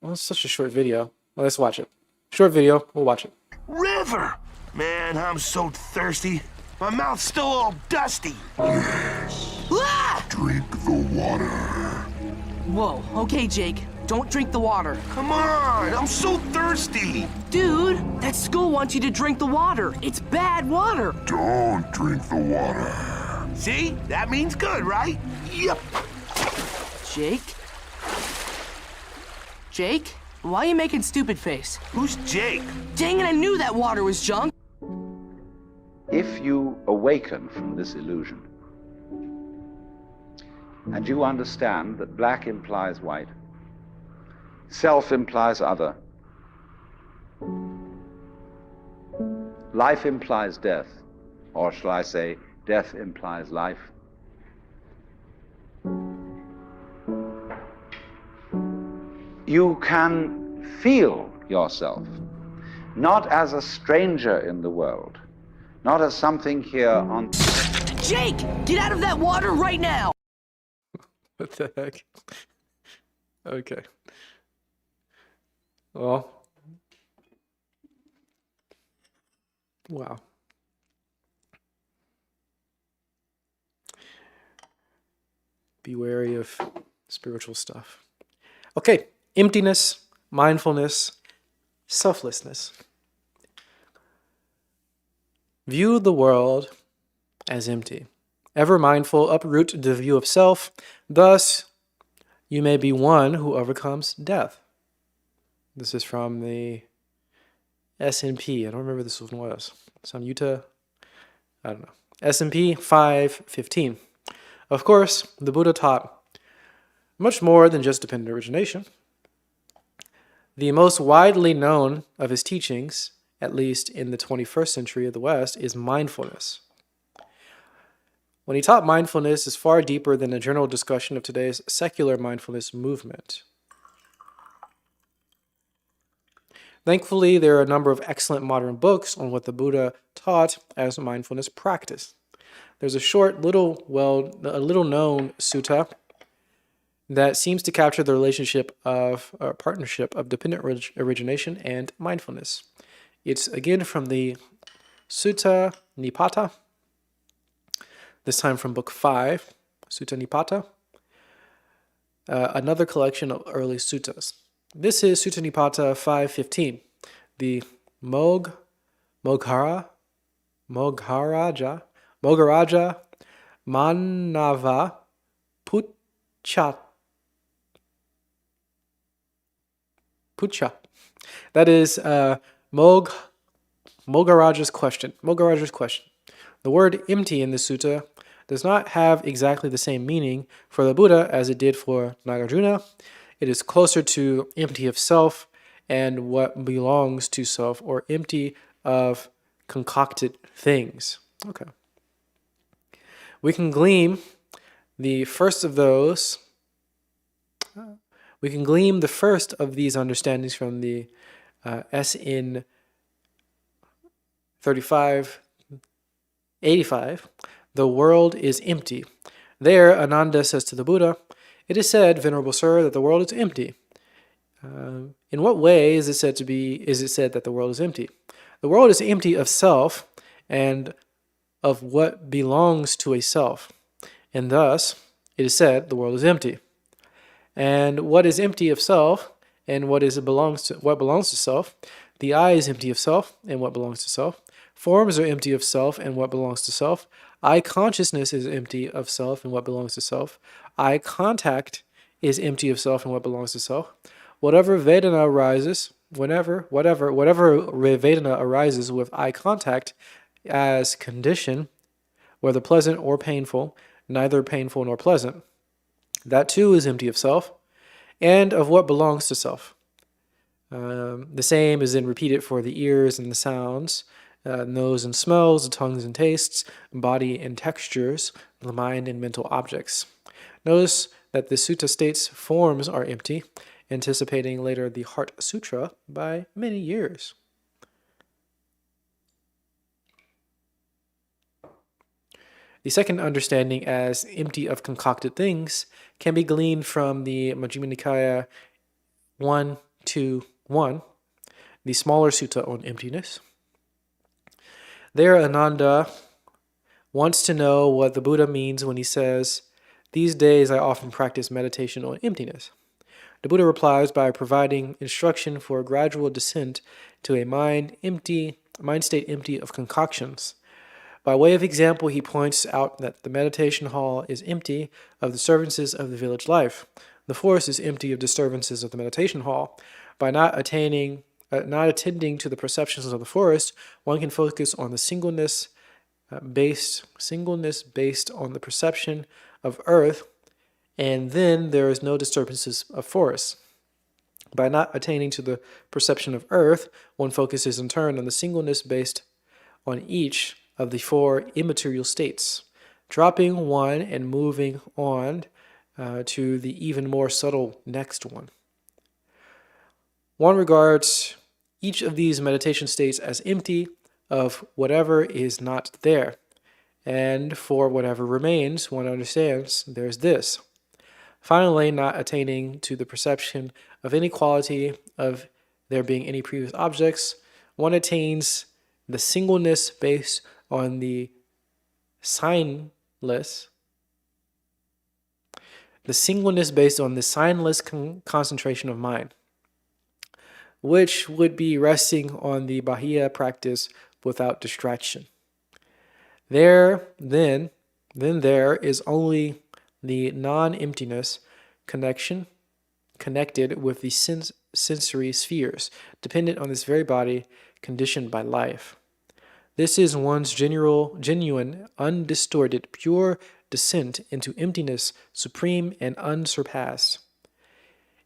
[SPEAKER 1] Well, it's such a short video. Well, let's watch it. Short video. We'll watch it.
[SPEAKER 2] River! Man, I'm so thirsty. My mouth's still all dusty. Ah!
[SPEAKER 3] Drink the water.
[SPEAKER 4] Whoa, okay, Jake. Don't drink the water.
[SPEAKER 2] Come on, I'm so thirsty.
[SPEAKER 4] Dude, that school wants you to drink the water. It's bad water.
[SPEAKER 3] Don't drink the water.
[SPEAKER 2] See? That means good, right? Yep.
[SPEAKER 4] Jake? Jake? Why are you making stupid face?
[SPEAKER 2] Who's Jake?
[SPEAKER 4] Dang it, I knew that water was junk.
[SPEAKER 5] If you awaken from this illusion, and you understand that black implies white, self implies other, life implies death, or shall I say, death implies life, you can feel yourself not as a stranger in the world, not as something here on...
[SPEAKER 4] Jake, get out of that water right now.
[SPEAKER 1] What the heck? Okay. Well. Wow. Be wary of spiritual stuff. Okay. Emptiness, mindfulness, selflessness. View the world as empty. Ever mindful, uproot the view of self. Thus, you may be one who overcomes death. This is from the S&P. I don't remember this one was. Some Utah. I don't know. S&P 515. Of course, the Buddha taught much more than just dependent origination. The most widely known of his teachings, at least in the 21st century of the West, is mindfulness. When he taught mindfulness is far deeper than a general discussion of today's secular mindfulness movement. Thankfully, there are a number of excellent modern books on what the Buddha taught as mindfulness practice. There's a short, little known sutta that seems to capture the relationship of partnership of dependent origination and mindfulness. It's again from the Sutta Nipata, this time from book 5, Sutta Nipata, another collection of early suttas. This is Sutta Nipata 515, the Mogharaja Manava Pucha. That is Mogharaja's question. The word empty in this sutta does not have exactly the same meaning for the Buddha as it did for Nagarjuna. It is closer to empty of self and what belongs to self, or empty of concocted things. Okay. We can glean the first of those. We can glean the first of these understandings from the SN 3585. The world is empty. There, Ananda says to the Buddha, "It is said, Venerable Sir, that the world is empty." In what way is it said that the world is empty? The world is empty of self and of what belongs to a self, and thus it is said the world is empty. And what is empty of self and what belongs to self? The eye is empty of self and what belongs to self. Forms are empty of self and what belongs to self. Eye consciousness is empty of self and what belongs to self. Eye contact is empty of self and what belongs to self. Whatever Vedana arises, whatever Vedana arises with eye contact as condition, whether pleasant or painful, neither painful nor pleasant, that too is empty of self and of what belongs to self. The same is then repeated for the ears and the sounds, nose and smells, the tongues and tastes, body and textures, the mind and mental objects. Notice that the sutta states forms are empty, anticipating later the Heart Sutra by many years. The second understanding as empty of concocted things can be gleaned from the Majjhima Nikaya 121, the smaller sutta on emptiness. There, Ananda wants to know what the Buddha means when he says, "These days I often practice meditation on emptiness." The Buddha replies by providing instruction for a gradual descent to a mind state empty of concoctions. By way of example, he points out that the meditation hall is empty of disturbances of the village life. The forest is empty of disturbances of the meditation hall. By not attending to the perceptions of the forest, one can focus on the singleness based on the perception of earth, and then there is no disturbances of forest. By not attaining to the perception of earth, one focuses in turn on the singleness based on each of the four immaterial states, dropping one and moving on to the even more subtle next one. One regards each of these meditation states as empty of whatever is not there, and for whatever remains, one understands there's this. Finally, not attaining to the perception of any quality of there being any previous objects, one attains the singleness based on the signless concentration of mind, which would be resting on the Bahia practice without distraction. There is only the non-emptiness connected with the sensory spheres, dependent on this very body, conditioned by life. This is one's genuine, undistorted, pure descent into emptiness, supreme and unsurpassed.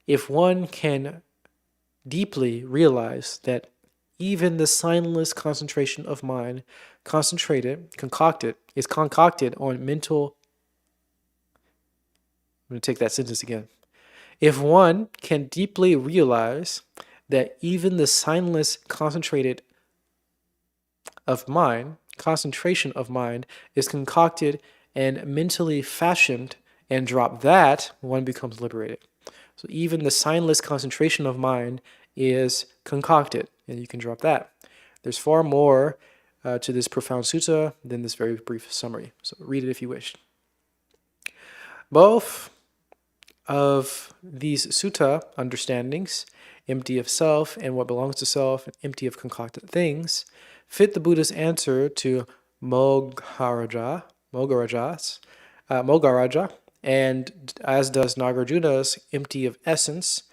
[SPEAKER 1] If one can deeply realize that even the signless concentration of mind is concocted on mental. I'm going to take that sentence again. If one can deeply realize that even the signless concentration of mind is concocted and mentally fashioned, and drop that, one becomes liberated. So even the signless concentration of mind is concocted, and you can drop that. There's far more to this profound sutta than this very brief summary. So read it if you wish. Both of these sutta understandings, empty of self and what belongs to self, and empty of concocted things, fit the Buddha's answer to Mogaraja, and as does Nagarjuna's empty of essence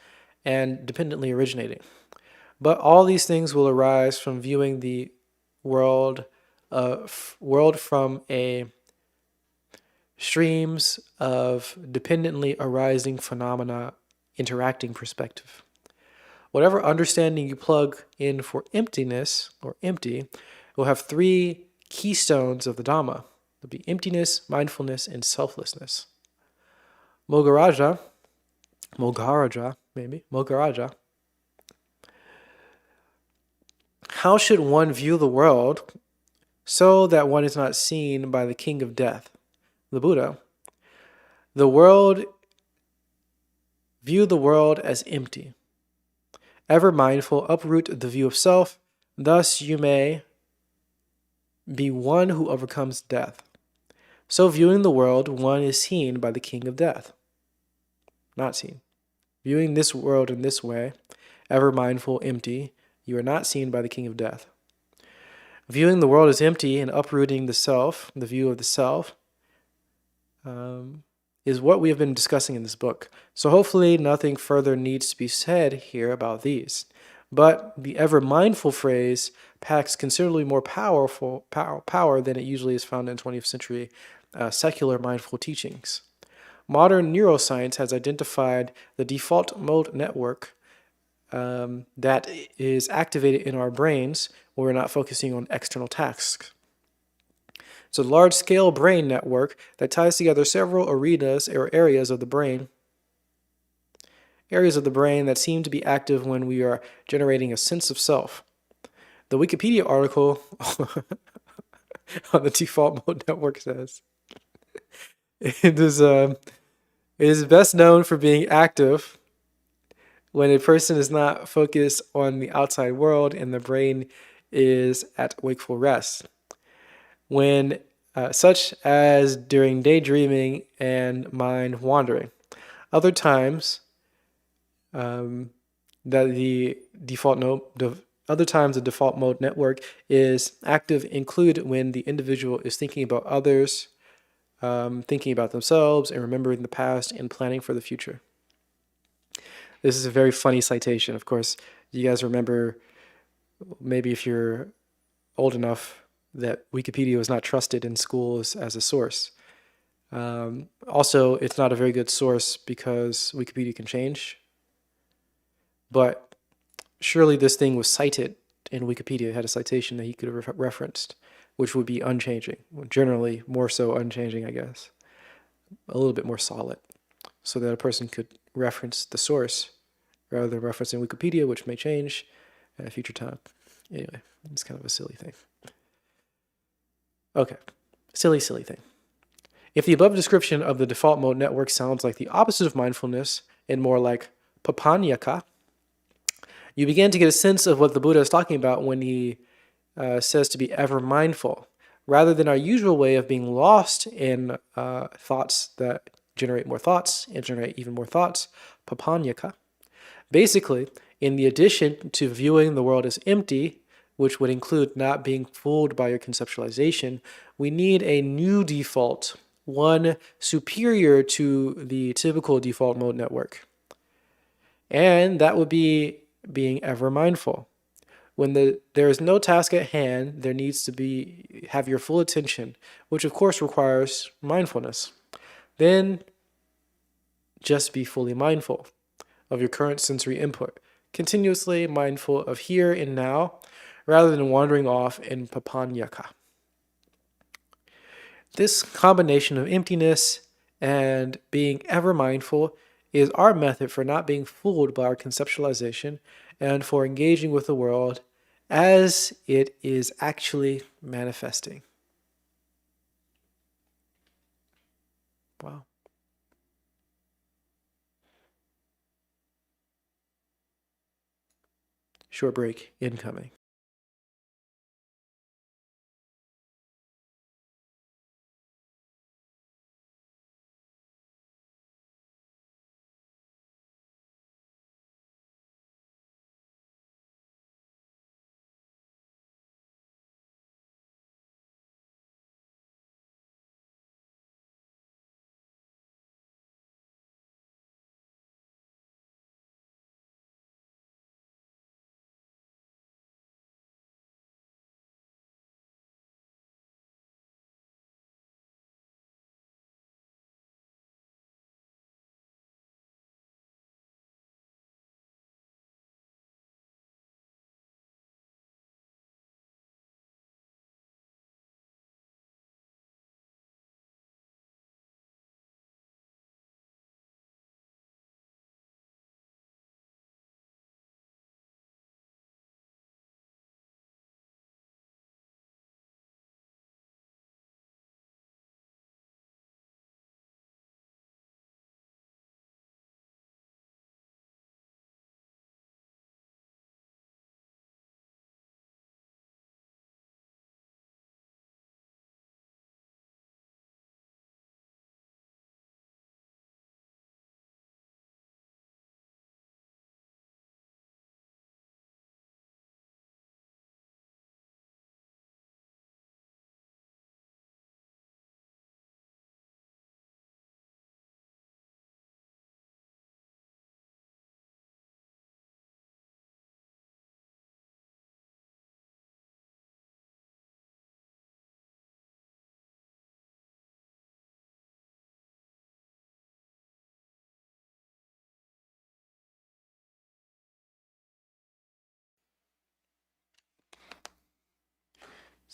[SPEAKER 1] and dependently originating. But all these things will arise from viewing the world from a streams of dependently arising phenomena interacting perspective. Whatever understanding you plug in for emptiness or empty will have three keystones of the Dhamma. There'll be emptiness, mindfulness, and selflessness. Mogaraja. How should one view the world so that one is not seen by the king of death, the Buddha? View the world as empty. Ever mindful, uproot the view of self. Thus you may be one who overcomes death. So viewing the world, one is seen by the king of death. Not seen. Viewing this world in this way, ever mindful, empty, you are not seen by the king of death. Viewing the world as empty and uprooting the self, the view of the self, is what we have been discussing in this book. So hopefully nothing further needs to be said here about these. But the ever mindful phrase packs considerably more power than it usually is found in 20th century secular mindful teachings. Modern neuroscience has identified the default mode network that is activated in our brains when we're not focusing on external tasks. It's a large-scale brain network that ties together several arenas or areas of the brain that seem to be active when we are generating a sense of self. The Wikipedia article on the default mode network says it is best known for being active when a person is not focused on the outside world and the brain is at wakeful rest. When such as during daydreaming and mind wandering. Other times, the default mode network is active include when the individual is thinking about others, thinking about themselves, and remembering the past and planning for the future. This is a very funny citation. Of course, you guys remember, maybe if you're old enough, that Wikipedia was not trusted in schools as a source. Also, it's not a very good source because Wikipedia can change. But surely this thing was cited in Wikipedia. It had a citation that he could have referenced, which would be unchanging. Generally, more so unchanging, I guess. A little bit more solid, so that a person could reference the source rather than referencing Wikipedia, which may change at a future time. Anyway, it's kind of a silly thing. Okay, silly thing. If the above description of the default mode network sounds like the opposite of mindfulness and more like papanyaka, you begin to get a sense of what the Buddha is talking about when he says to be ever mindful, rather than our usual way of being lost in thoughts that generate more thoughts and generate even more thoughts, papanyaka. Basically, in the addition to viewing the world as empty, which would include not being fooled by your conceptualization, we need a new default, one superior to the typical default mode network. And that would be being ever mindful. When there is no task at hand, there needs to have your full attention, which of course requires mindfulness. Then just be fully mindful of your current sensory input, continuously mindful of here and now, rather than wandering off in papanyaka. This combination of emptiness and being ever mindful is our method for not being fooled by our conceptualization and for engaging with the world as it is actually manifesting. Wow. Short break incoming.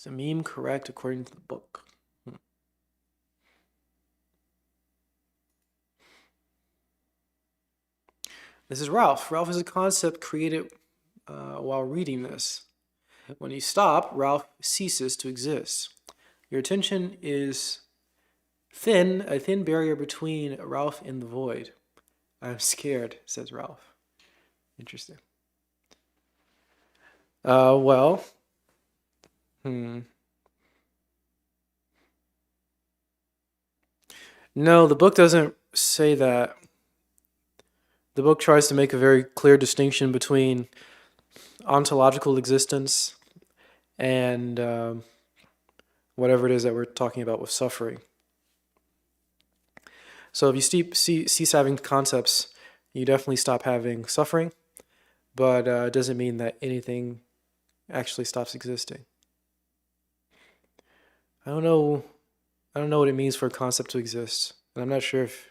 [SPEAKER 1] Is a meme correct according to the book? This is Ralph. Ralph is a concept created while reading this. When you stop, Ralph ceases to exist. Your attention is a thin barrier between Ralph and the void. I'm scared, says Ralph. Interesting. Well, No, the book doesn't say that. The book tries to make a very clear distinction between ontological existence and whatever it is that we're talking about with suffering. So if you cease having concepts, you definitely stop having suffering, but it doesn't mean that anything actually stops existing. I don't know what it means for a concept to exist, and I'm not sure if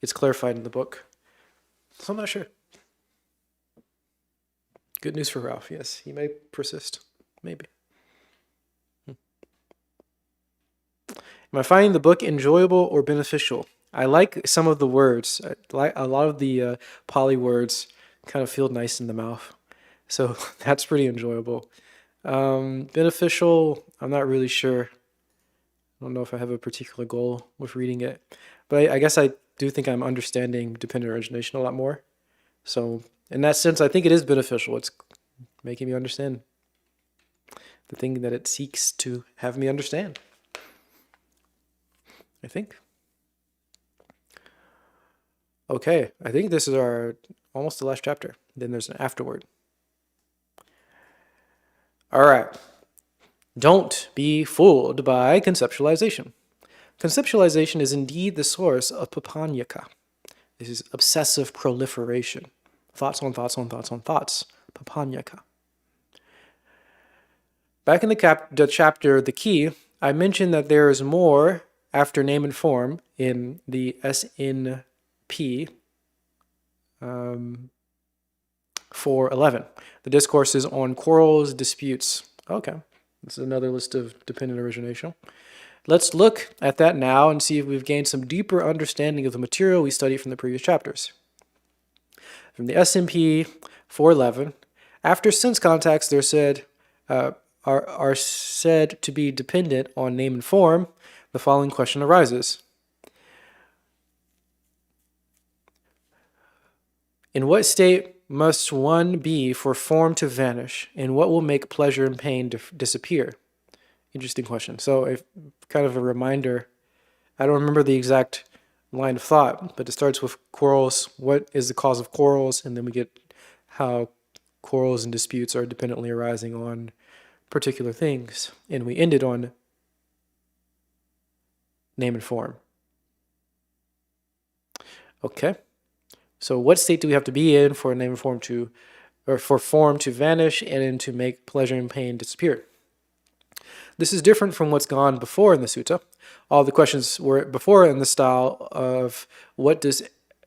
[SPEAKER 1] it's clarified in the book. So I'm not sure. Good news for Ralph, yes. He may persist. Maybe. Am I finding the book enjoyable or beneficial? I like some of the words. A lot of the poly words kind of feel nice in the mouth. So that's pretty enjoyable. Beneficial, I'm not really sure. I don't know if I have a particular goal with reading it. But I guess I do think I'm understanding dependent origination a lot more. So in that sense, I think it is beneficial. It's making me understand the thing that it seeks to have me understand, I think. Okay, I think this is our almost the last chapter. Then there's an afterword. All right. Don't be fooled by conceptualization. Conceptualization is indeed the source of papanyaka. This is obsessive proliferation. Thoughts on thoughts on thoughts on thoughts. Papanyaka. Back in the chapter, The Key, I mentioned that there is more after name and form in the SNP 411. The discourses on quarrels, disputes. Okay, this is another list of dependent origination. Let's look at that now and see if we've gained some deeper understanding of the material we studied from the previous chapters. From the SMP 411, after sense contacts are said to be dependent on name and form, the following question arises. In what state must one be for form to vanish, and what will make pleasure and pain disappear? Interesting question. So kind of a reminder, I don't remember the exact line of thought, but it starts with quarrels. What is the cause of quarrels? And then we get how quarrels and disputes are dependently arising on particular things. And we ended on name and form. Okay. So what state do we have to be in for name and form for form to vanish and then to make pleasure and pain disappear? This is different from what's gone before in the sutta. All the questions were before in the style of what does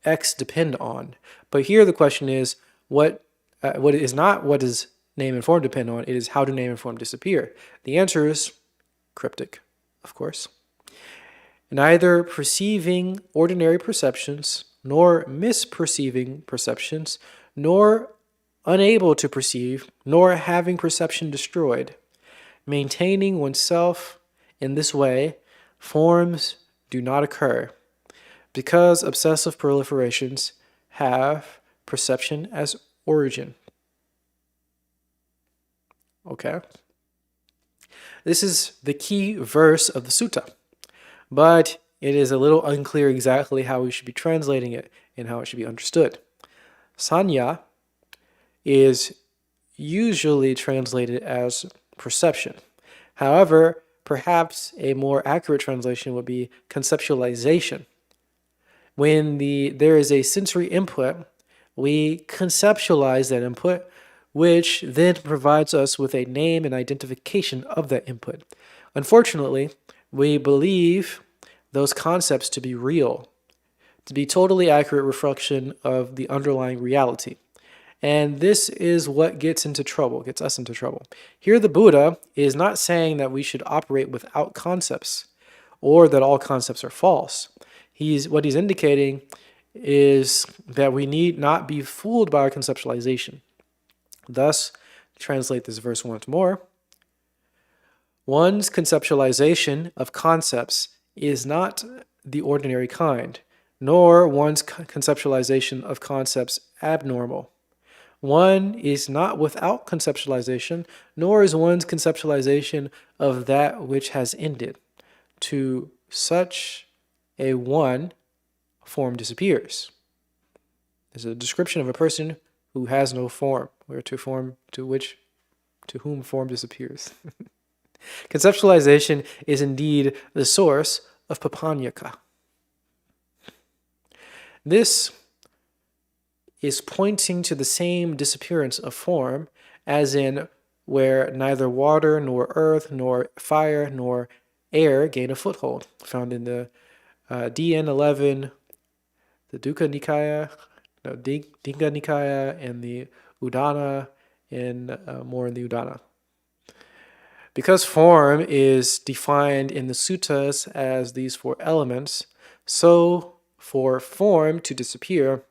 [SPEAKER 1] X depend on? But here the question is what is not what does name and form depend on? It is how do name and form disappear? The answer is cryptic, of course. Neither perceiving ordinary perceptions, nor misperceiving perceptions, nor unable to perceive, nor having perception destroyed. Maintaining oneself in this way, forms do not occur, because obsessive proliferations have perception as origin. Okay? This is the key verse of the sutta, but it is a little unclear exactly how we should be translating it and how it should be understood. Sanya is usually translated as perception. However, perhaps a more accurate translation would be conceptualization. When there is a sensory input, we conceptualize that input, which then provides us with a name and identification of that input. Unfortunately, we believe those concepts to be real, to be totally accurate reflection of the underlying reality. And this is what gets us into trouble. Here, the Buddha is not saying that we should operate without concepts or that all concepts are false. What he's indicating is that we need not be fooled by our conceptualization. Thus, translate this verse once more. One's conceptualization of concepts is not the ordinary kind, nor one's conceptualization of concepts abnormal. One is not without conceptualization, nor is one's conceptualization of that which has ended. To such a one, form disappears. There's a description of a person who has no form, to whom form disappears. Conceptualization is indeed the source of papanyaka. This is pointing to the same disappearance of form as in where neither water nor earth nor fire nor air gain a foothold, found in the DN11, the Dinka Nikaya, and the Udana, and more in the Udana. Because form is defined in the suttas as these four elements, so for form to disappear,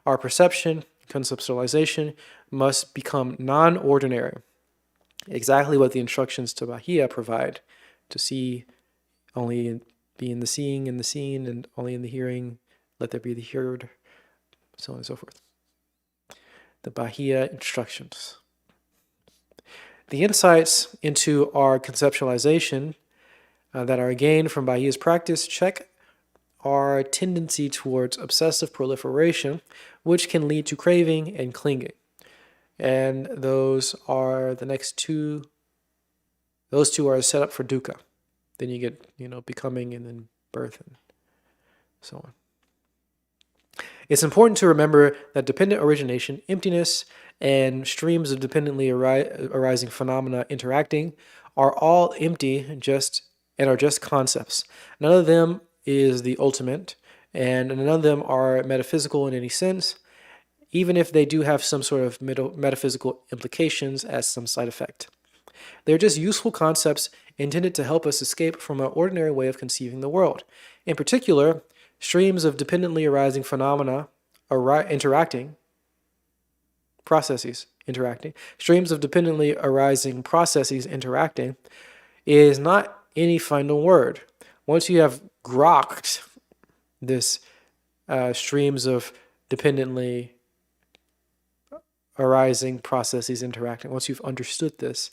[SPEAKER 1] our perception, conceptualization, must become non-ordinary. Exactly what the instructions to Bahia provide. To see, only be in the seeing and the seen, and only in the hearing, let there be the heard, so on and so forth. The Bahia instructions. The insights into our conceptualization that are gained from Bahia's practice check our tendency towards obsessive proliferation, which can lead to craving and clinging. And those are the next two. Those two are set up for dukkha. Then you get, becoming and then birth and so on. It's important to remember that dependent origination, emptiness, and streams of dependently arising phenomena interacting are all empty and are just concepts. None of them is the ultimate, and none of them are metaphysical in any sense, even if they do have some sort of metaphysical implications as some side effect. They're just useful concepts intended to help us escape from our ordinary way of conceiving the world. In particular, streams of dependently arising phenomena streams of dependently arising processes interacting is not any final word. Once you have grokked this streams of dependently arising processes interacting, once you've understood this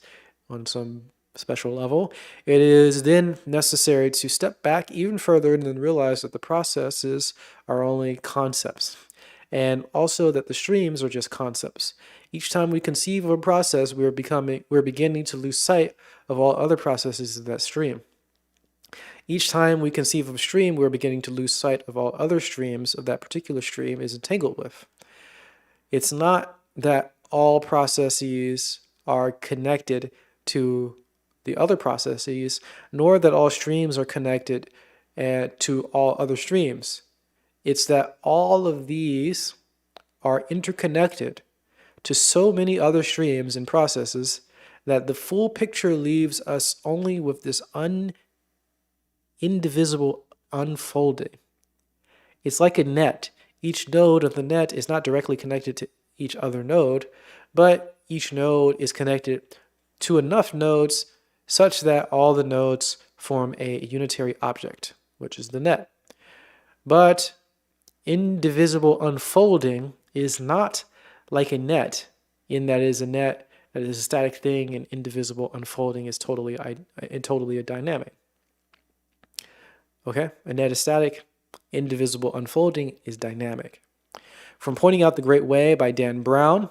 [SPEAKER 1] on some special level, it is then necessary to step back even further and then realize that the processes are only concepts, and also that the streams are just concepts. Each time we conceive of a process, we're beginning to lose sight of all other processes of that stream. Each time we conceive of a stream, we're beginning to lose sight of all other streams of that particular stream is entangled with. It's not that all processes are connected to the other processes, nor that all streams are connected to all other streams. It's that all of these are interconnected to so many other streams and processes that the full picture leaves us only with this indivisible unfolding. It's like a net. Each node of the net is not directly connected to each other node, but each node is connected to enough nodes such that all the nodes form a unitary object, which is the net. But indivisible unfolding is not like a net, in that it is a net that is a static thing, and indivisible unfolding is totally a dynamic. Okay? A net is static, indivisible unfolding is dynamic. From Pointing Out the Great Way by Dan Brown,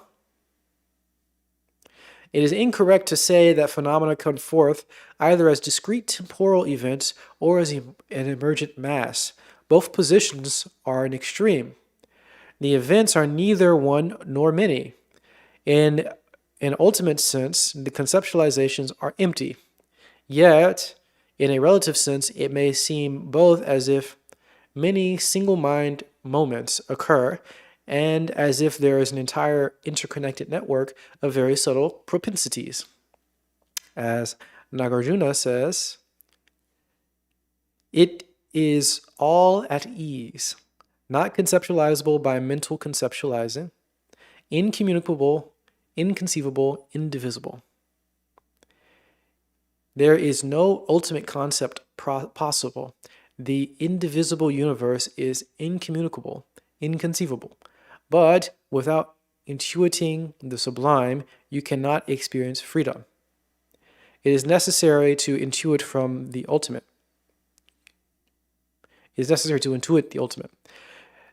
[SPEAKER 1] it is incorrect to say that phenomena come forth either as discrete temporal events or as an emergent mass. Both positions are an extreme. The events are neither one nor many. In an ultimate sense, the conceptualizations are empty. Yet, in a relative sense, it may seem both as if many single-mind moments occur and as if there is an entire interconnected network of very subtle propensities. As Nagarjuna says, it is all at ease, not conceptualizable by mental conceptualizing, incommunicable, inconceivable, indivisible. There is no ultimate concept possible. The indivisible universe is incommunicable, inconceivable. But without intuiting the sublime, you cannot experience freedom. It is necessary to intuit from the ultimate. It is necessary to intuit the ultimate.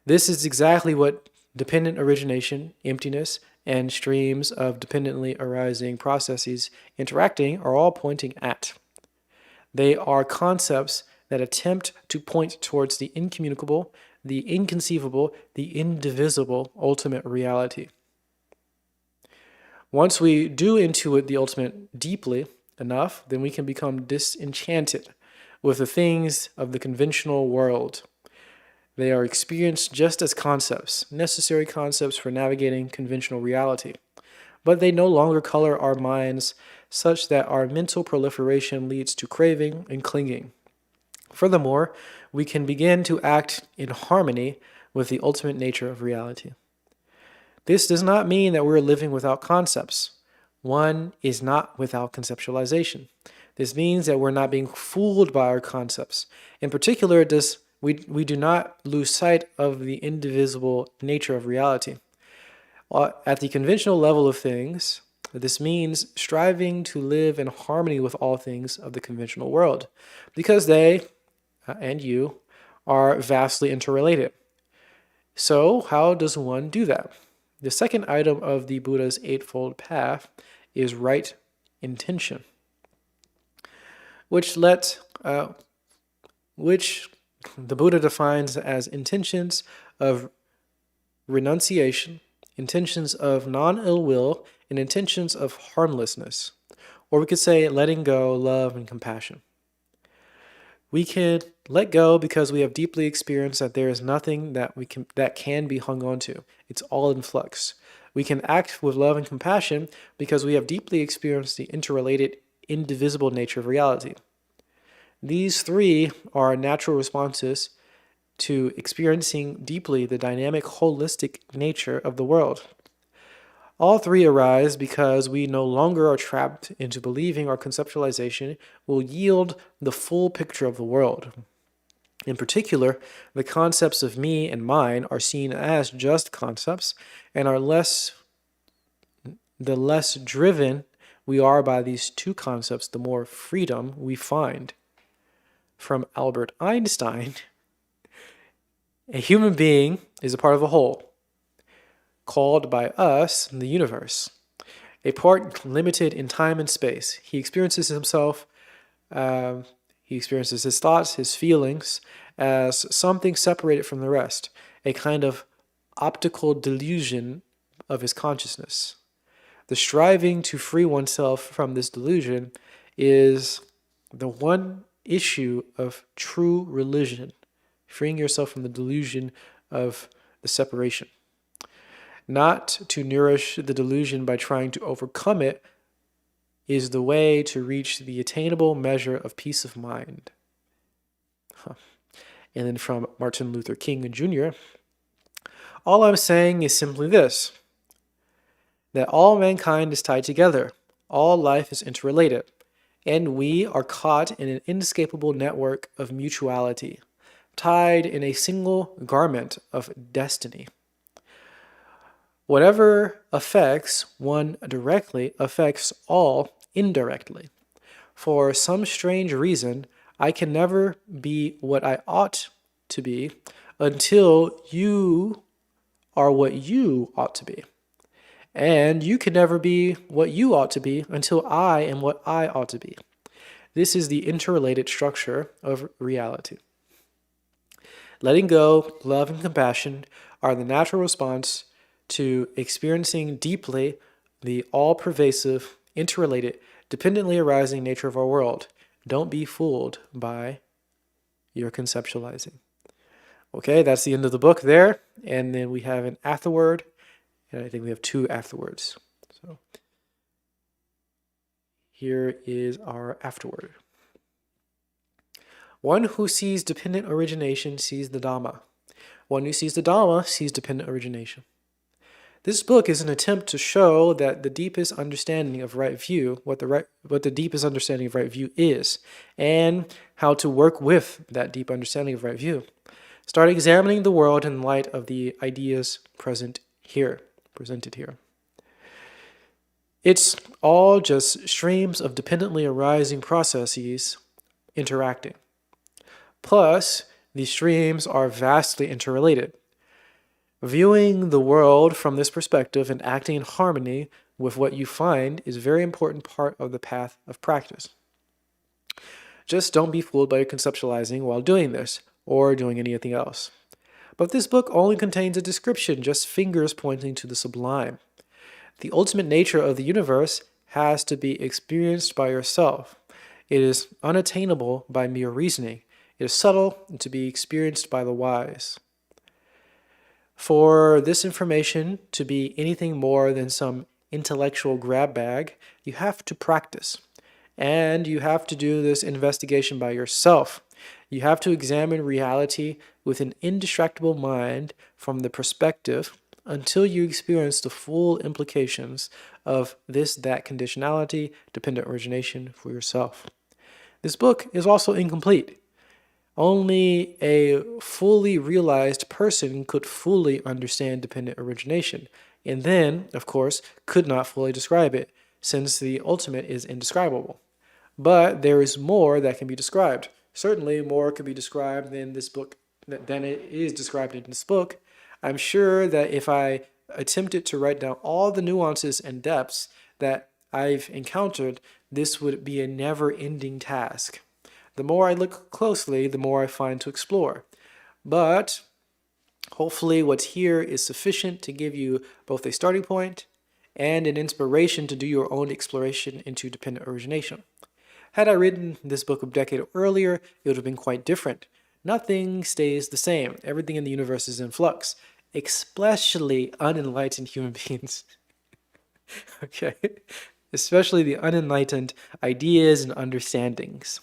[SPEAKER 1] This is exactly what dependent origination, emptiness, and streams of dependently arising processes interacting are all pointing at. They are concepts that attempt to point towards the incommunicable, the inconceivable, the indivisible ultimate reality. Once we do intuit the ultimate deeply enough, then we can become disenchanted with the things of the conventional world. They are experienced just as concepts, necessary concepts for navigating conventional reality. But they no longer color our minds such that our mental proliferation leads to craving and clinging. Furthermore, we can begin to act in harmony with the ultimate nature of reality. This does not mean that we're living without concepts. One is not without conceptualization. This means that we're not being fooled by our concepts. In particular, we do not lose sight of the indivisible nature of reality. At the conventional level of things, this means striving to live in harmony with all things of the conventional world, because they, and you, are vastly interrelated. So, how does one do that? The second item of the Buddha's Eightfold Path is right intention, which the Buddha defines as intentions of renunciation, intentions of non-ill will, and intentions of harmlessness. Or we could say letting go, love, and compassion. We can let go because we have deeply experienced that there is nothing that can be hung on to. It's all in flux. We can act with love and compassion because we have deeply experienced the interrelated, indivisible nature of reality. These three are natural responses to experiencing deeply the dynamic, holistic nature of the world. All three arise because we no longer are trapped into believing our conceptualization will yield the full picture of the world. In particular, the concepts of me and mine are seen as just concepts and are the less driven we are by these two concepts, the more freedom we find. From Albert Einstein, a human being is a part of a whole, called by us the universe, a part limited in time and space. He experiences himself, he experiences his thoughts, his feelings, as something separated from the rest, a kind of optical delusion of his consciousness. The striving to free oneself from this delusion is the one issue of true religion, freeing yourself from the delusion of the separation. Not to nourish the delusion by trying to overcome it is the way to reach the attainable measure of peace of mind. And then from Martin Luther King Jr., all I'm saying is simply this, that all mankind is tied together, all life is interrelated, and we are caught in an inescapable network of mutuality, tied in a single garment of destiny. Whatever affects one directly affects all indirectly. For some strange reason, I can never be what I ought to be until you are what you ought to be. And you can never be what you ought to be until I am what I ought to be. This is the interrelated structure of reality. Letting go, love, and compassion are the natural response to experiencing deeply the all-pervasive, interrelated, dependently arising nature of our world. Don't be fooled by your conceptualizing. Okay, that's the end of the book there. and then we have an afterword, and I think we have 2 afterwords. So here is our afterword. One who sees dependent origination sees the Dhamma. One who sees the Dhamma sees dependent origination. This book is an attempt to show that the deepest understanding of right view, what the deepest understanding of right view is, and how to work with that deep understanding of right view. Start examining the world in light of the ideas presented here. It's all just streams of dependently arising processes interacting. Plus, these streams are vastly interrelated. Viewing the world from this perspective and acting in harmony with what you find is a very important part of the path of practice. Just don't be fooled by conceptualizing while doing this, or doing anything else. But this book only contains a description, just fingers pointing to the sublime. The ultimate nature of the universe has to be experienced by yourself. It is unattainable by mere reasoning. It is subtle and to be experienced by the wise. For this information to be anything more than some intellectual grab bag, you have to practice. And you have to do this investigation by yourself. You have to examine reality with an indistractable mind from the perspective until you experience the full implications of that conditionality, dependent origination for yourself. This book is also incomplete. Only a fully realized person could fully understand dependent origination, and then, of course, could not fully describe it, since the ultimate is indescribable. But there is more that can be described. Certainly more can be described than it is described in this book. I'm sure that if I attempted to write down all the nuances and depths that I've encountered, this would be a never-ending task. The more I look closely, the more I find to explore. But hopefully what's here is sufficient to give you both a starting point and an inspiration to do your own exploration into dependent origination. Had I written this book a decade earlier, it would have been quite different. Nothing stays the same. Everything in the universe is in flux, especially unenlightened human beings. Okay? Especially the unenlightened ideas and understandings.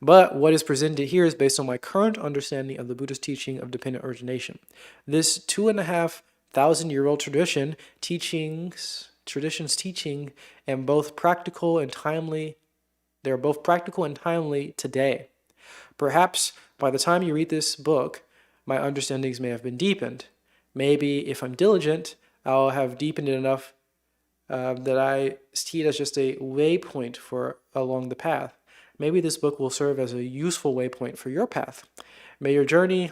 [SPEAKER 1] But what is presented here is based on my current understanding of the Buddhist teaching of dependent origination. This 2,500-year-old tradition's teaching, and both practical and timely. They're both practical and timely today. Perhaps by the time you read this book, my understandings may have been deepened. Maybe if I'm diligent, I'll have deepened it enough that I see it as just a waypoint for along the path. Maybe this book will serve as a useful waypoint for your path. May your journey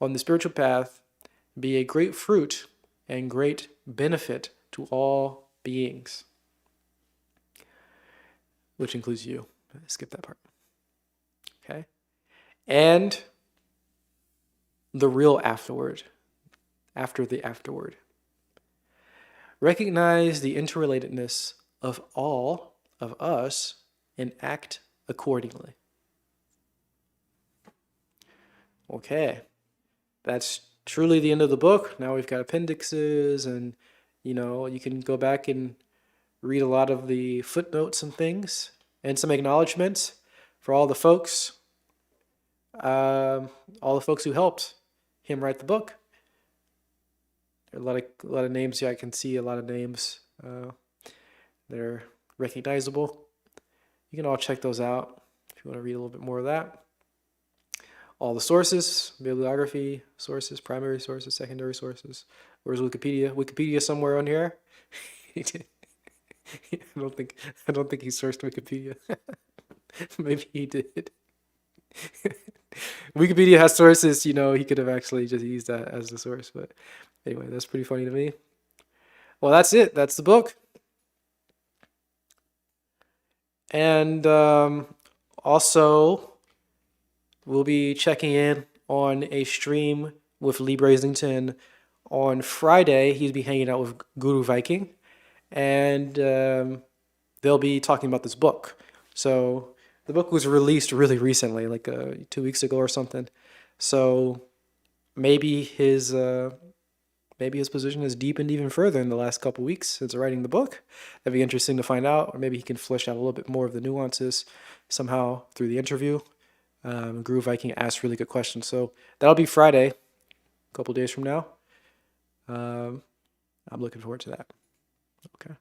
[SPEAKER 1] on the spiritual path be a great fruit and great benefit to all beings, which includes you. Skip that part. Okay? And the real afterword, after the afterword. Recognize the interrelatedness of all of us and act accordingly. Okay, that's truly the end of the book. Now we've got appendixes, and you can go back and read a lot of the footnotes and things, and some acknowledgments for all the folks who helped him write the book. There are a lot of names here. I can see a lot of names that are recognizable. You can all check those out if you want to read a little bit more of that. All the sources, bibliography, sources, primary sources, secondary sources. Where's Wikipedia? Wikipedia somewhere on here. I don't think he sourced Wikipedia. Maybe he did. Wikipedia has sources, he could have actually just used that as the source. But anyway, that's pretty funny to me. Well, that's it. That's the book. And also, we'll be checking in on a stream with Leigh Brasington on Friday. He'll be hanging out with Guru Viking, and they'll be talking about this book. So the book was released really recently, like 2 weeks ago or something. So maybe his position has deepened even further in the last couple weeks since writing the book. That'd be interesting to find out, or maybe he can flesh out a little bit more of the nuances somehow through the interview. Groove Viking asked really good questions, so that'll be Friday, a couple days from now. I'm looking forward to that. Okay.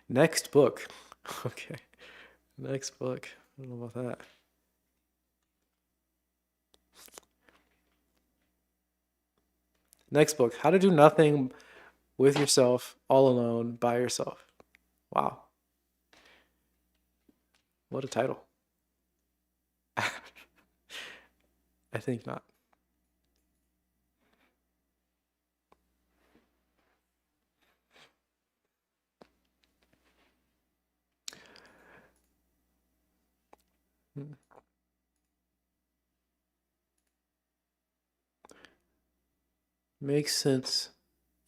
[SPEAKER 1] Next book. Okay. Next book. I don't know about that. Next book. How to Do Nothing with Yourself, All Alone, by Yourself. Wow. What a title. I think not. Makes sense.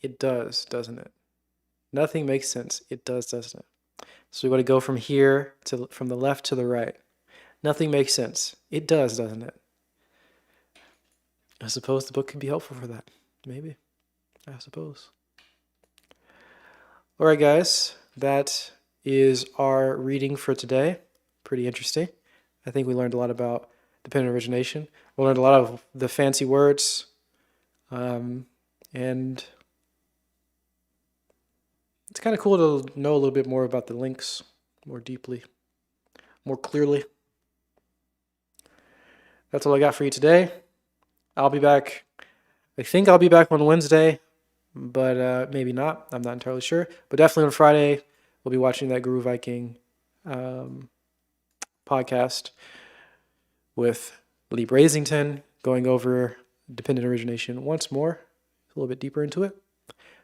[SPEAKER 1] It does, doesn't it? Nothing makes sense. It does, doesn't it? So we want to go from here to from the left to the right. Nothing makes sense. It does, doesn't it? I suppose the book could be helpful for that. Maybe. I suppose. All right, guys. That is our reading for today. Pretty interesting. I think we learned a lot about dependent origination. We learned a lot of the fancy words. And it's kind of cool to know a little bit more about the links more deeply, more clearly. That's all I got for you today. I'll be back. I think I'll be back on Wednesday, but maybe not. I'm not entirely sure. But definitely on Friday, we'll be watching that Guru Viking podcast with Leigh Brasington, going over dependent origination once more, a little bit deeper into it.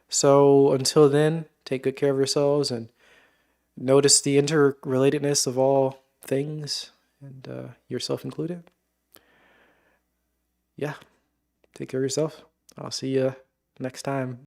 [SPEAKER 1] So until then, take good care of yourselves and notice the interrelatedness of all things, and yourself included. Yeah, take care of yourself. I'll see you next time.